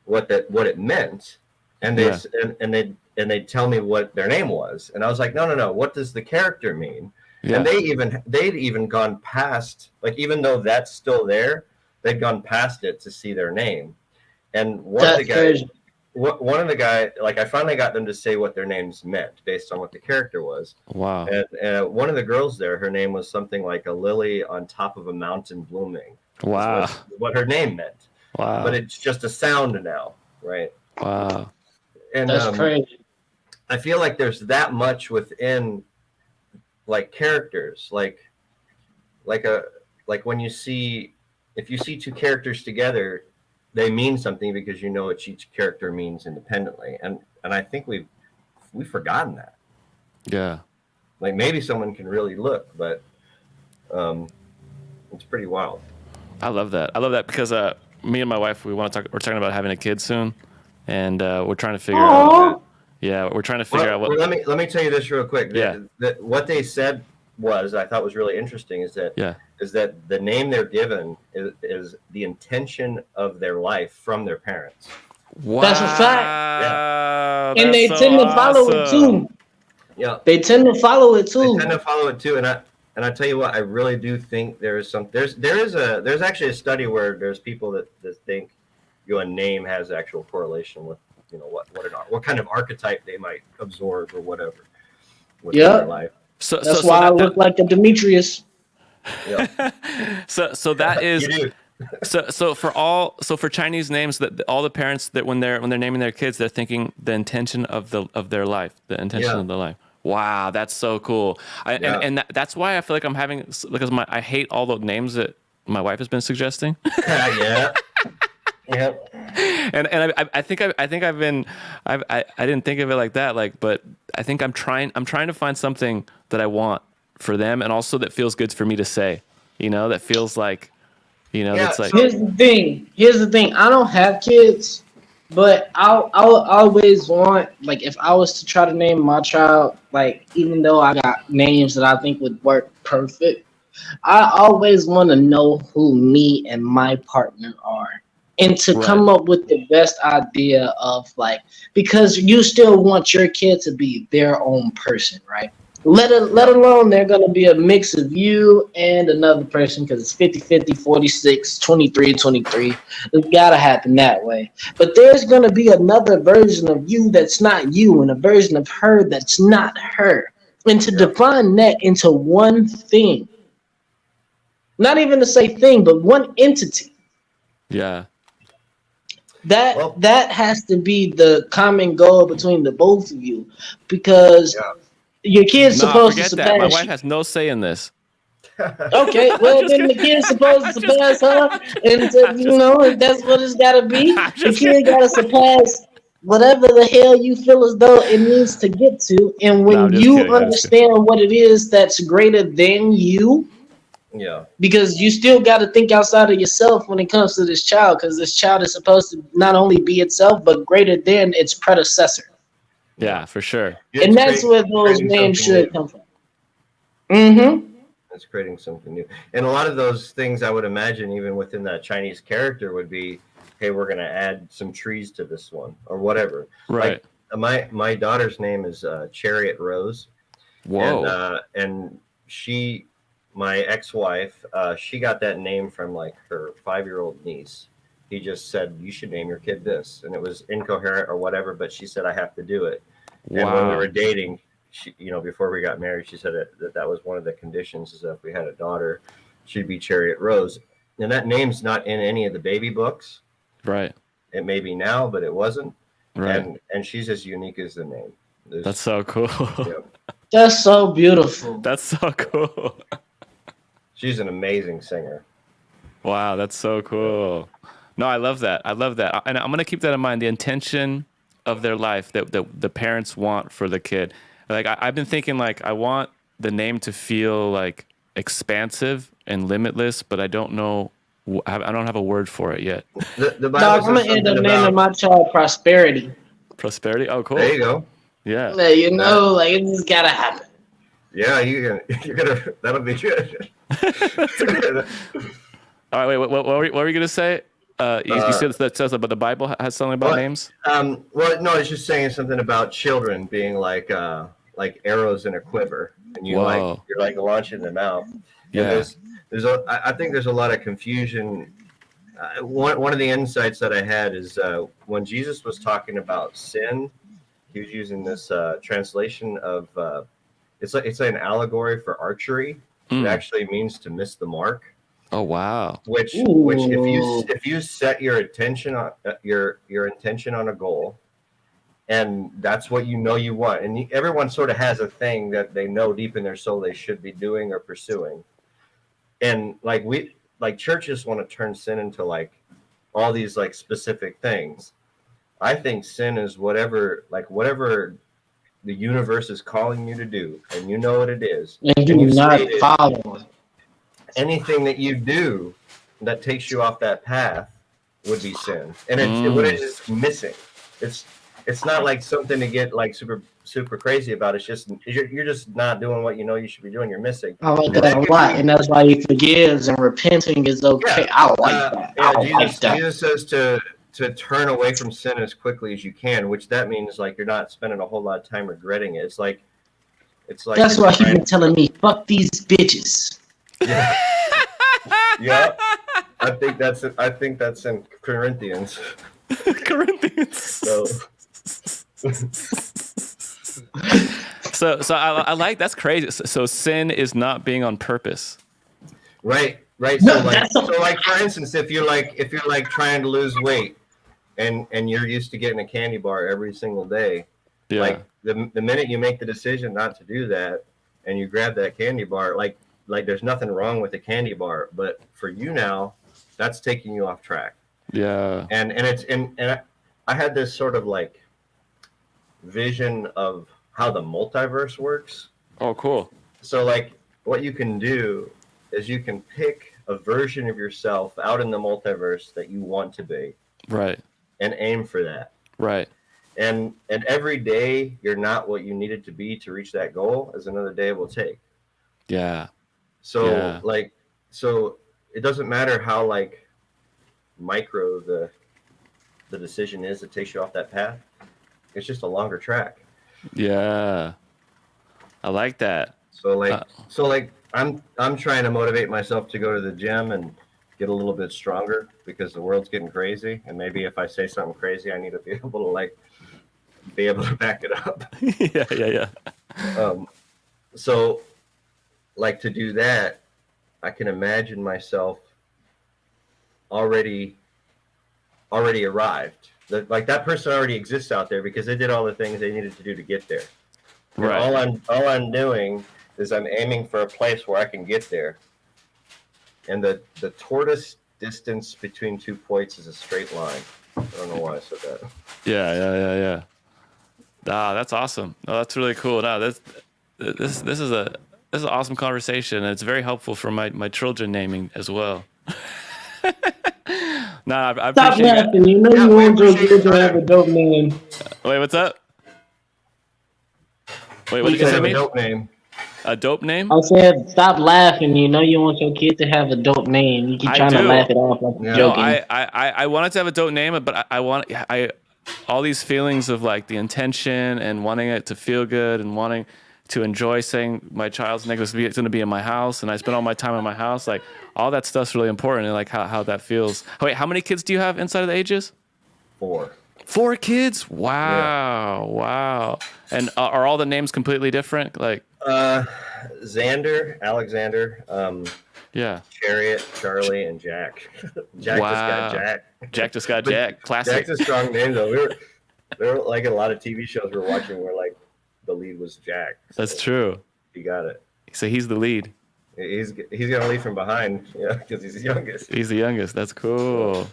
what it meant, and they'd tell me what their name was. And I was like, no, what does the character mean? Yeah. And they'd even gone past, like, even though that's still there, they'd gone past it to see their name. And That's crazy. one of the guy, like I finally got them to say what their names meant based on what the character was. Wow. And one of the girls there, her name was something like a lily on top of a mountain blooming. Wow. What her name meant. Wow. But it's just a sound now, right? Wow. And That's crazy. I feel like there's that much within like characters, like when you see, if you see two characters together, they mean something because you know what each character means independently. And I think we've forgotten that. Yeah. Like maybe someone can really look, but it's pretty wild. I love that. I love that because me and my wife, we're talking about having a kid soon, and we're trying to figure out. Yeah, we're trying to figure out what. Well, let me tell you this real quick. Yeah. That what they said I thought was really interesting is that the name they're given is the intention of their life from their parents. Wow. That's a fact. Yeah. And they tend to follow it too. Yeah. They tend to follow it too. And I tell you what, I really do think there's actually a study where there's people that think a name has actual correlation with what kind of archetype they might absorb or whatever within their life. So that's why I look like a Demetrius. Yeah. So that is You do. for Chinese names, that all the parents that when they're naming their kids, they're thinking the intention of their life, the intention of their life. Wow, that's so cool. And that's why I feel like I'm having, because I hate all the names that my wife has been suggesting. Yeah. Yeah. And I think I've been I didn't think of it like that, but I think I'm trying to find something that I want for them, and also that feels good for me to say, that feels like, that's like. Here's the thing. I don't have kids, but I'll always want, like, if I was to try to name my child, like, even though I got names that I think would work perfect, I always want to know who me and my partner are. And to come up with the best idea of, like, because you still want your kid to be their own person, right? Let alone they're going to be a mix of you and another person, because it's 50-50, 46, 23. It's got to happen that way. But there's going to be another version of you that's not you, and a version of her that's not her. And to define that into one thing, not even to say thing, but one entity. Yeah. That has to be the common goal between the both of you, because your kid's supposed to surpass that. My wife has no say in this. Okay, well then the kid's supposed to surpass her, and that's what it's got to be. The kid got to surpass whatever the hell you feel as though it needs to get to, and when understand what it is that's greater than you. Yeah, because you still got to think outside of yourself when it comes to this child, because this child is supposed to not only be itself but greater than its predecessor. Yeah, for sure. And that's where those names should come from. Mm-hmm. It's creating something new, and a lot of those things I would imagine, even within that Chinese character, would be, hey, we're going to add some trees to this one or whatever. Right. Like, my daughter's name is Chariot Rose. Whoa. And she. My ex-wife, she got that name from like her 5-year-old niece. He just said, you should name your kid this. And it was incoherent or whatever, but she said, I have to do it. Wow. And when we were dating, she, before we got married, she said that was one of the conditions, is that if we had a daughter, she'd be Chariot Rose. And that name's not in any of the baby books. Right. It may be now, but it wasn't. Right. And she's as unique as the name. That's so cool. That's so beautiful. That's so cool. She's an amazing singer. Wow, that's so cool. No, I love that. And I'm going to keep that in mind, the intention of their life that the parents want for the kid. Like, I've been thinking, like, I want the name to feel, like, expansive and limitless, but I don't know. I don't have a word for it yet. The Dog, I'm going to end up naming my child Prosperity. Prosperity? Oh, cool. There you go. Yeah. Like, like, it just got to happen. Yeah, you're gonna. That'll be good. All right, wait. What were you gonna say? You said that says about the Bible has something about names. Well, no, it's just saying something about children being like arrows in a quiver, and you're launching them out. Yeah. I think there's a lot of confusion one of the insights that I had is when Jesus was talking about sin, he was using this translation of it's like an allegory for archery. It actually means to miss the mark. Oh wow! Which if you set your attention on your intention on a goal, and that's what you know you want, and everyone sort of has a thing that they know deep in their soul they should be doing or pursuing, and like churches want to turn sin into like all these like specific things. I think sin is whatever the universe is calling you to do, and you know what it is, and you not follow. Anything that you do that takes you off that path would be sin, and what it is missing. It's not like something to get like super crazy about. It's just you're just not doing what you know you should be doing. You're missing. I like that a lot, and that's why he forgives and repenting is okay. Yeah. I like that. Yeah, Jesus says to turn away from sin as quickly as you can, which that means like you're not spending a whole lot of time regretting it. It's like that's why he's been telling me, fuck these bitches. Yeah. Yeah. I think that's in Corinthians. Corinthians. So I like, that's crazy. So sin is not being on purpose. Right. So like for instance, if you're like trying to lose weight and you're used to getting a candy bar every single day, like the minute you make the decision not to do that and you grab that candy bar, like there's nothing wrong with the candy bar, but for you now, that's taking you off track. Yeah. And I had this sort of like vision of how the multiverse works. Oh, cool. So like what you can do is you can pick a version of yourself out in the multiverse that you want to be. Right. And aim for that. Right. And every day you're not what you needed to be to reach that goal is another day it will take. Yeah. So so it doesn't matter how like micro the decision is that takes you off that path. It's just a longer track. Yeah. I like that. So like I'm trying to motivate myself to go to the gym and get a little bit stronger because the world's getting crazy, and maybe if I say something crazy I need to be able to back it up. Yeah. So like to do that, I can imagine myself already arrived. Like that person already exists out there because they did all the things they needed to do to get there. Right. All I'm doing is I'm aiming for a place where I can get there. And the tortoise distance between 2 points is a straight line. I don't know why I said that. Yeah. That's awesome. No, that's really cool. No, this is an awesome conversation, and it's very helpful for my children naming as well. No, I Stop appreciate laughing. You know you want your kids to have a dope name. Wait, what's up? Wait, what did you say? A dope name. A dope name? I said, stop laughing. You know you want your kid to have a dope name. You keep trying to laugh it off like you're joking. No, I wanted to have a dope name, but I all these feelings of like the intention and wanting it to feel good and wanting to enjoy saying my child's name is going to be in my house, and I spend all my time in my house. Like all that stuff's really important, and like how that feels. Wait, how many kids do you have inside of the ages? 4. 4 kids? Wow, yeah. Wow. And are all the names completely different? Like Xander, Alexander, Chariot, Charlie, and Jack. Jack just got Jack. Jack just got Jack. Classic. Jack's a strong name though. There were like a lot of TV shows we were watching where like the lead was Jack. So that's true. He got it. So he's the lead. He's gonna lead from behind, because he's the youngest. He's the youngest. That's cool.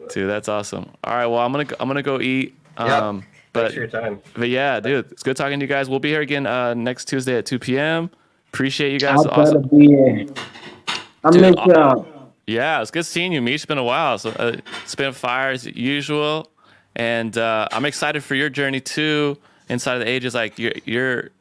Dude, that's awesome. All right, well I'm gonna go eat. Thanks for your time. But yeah, dude, it's good talking to you guys. We'll be here again next Tuesday at 2 p.m. Appreciate you guys. I'll awesome. Be here. I'll make y'all. Yeah, it's good seeing you, Mish. It's been a while. So it's been fire as usual, and I'm excited for your journey too. Inside of the ages, like you're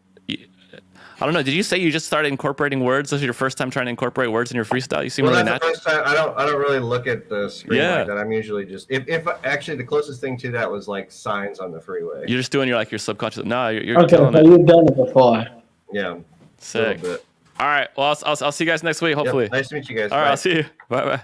I don't know. Did you say you just started incorporating words? This is your first time trying to incorporate words in your freestyle? You seem really natural. That's the first time. I don't really look at the screen like that. I'm usually just if actually the closest thing to that was like signs on the freeway. You're just doing your subconscious. No, you're okay. So you've done it before. Yeah. Sick. All right. Well, I'll see you guys next week. Hopefully. Yep. Nice to meet you guys. All right. I'll see you. Bye.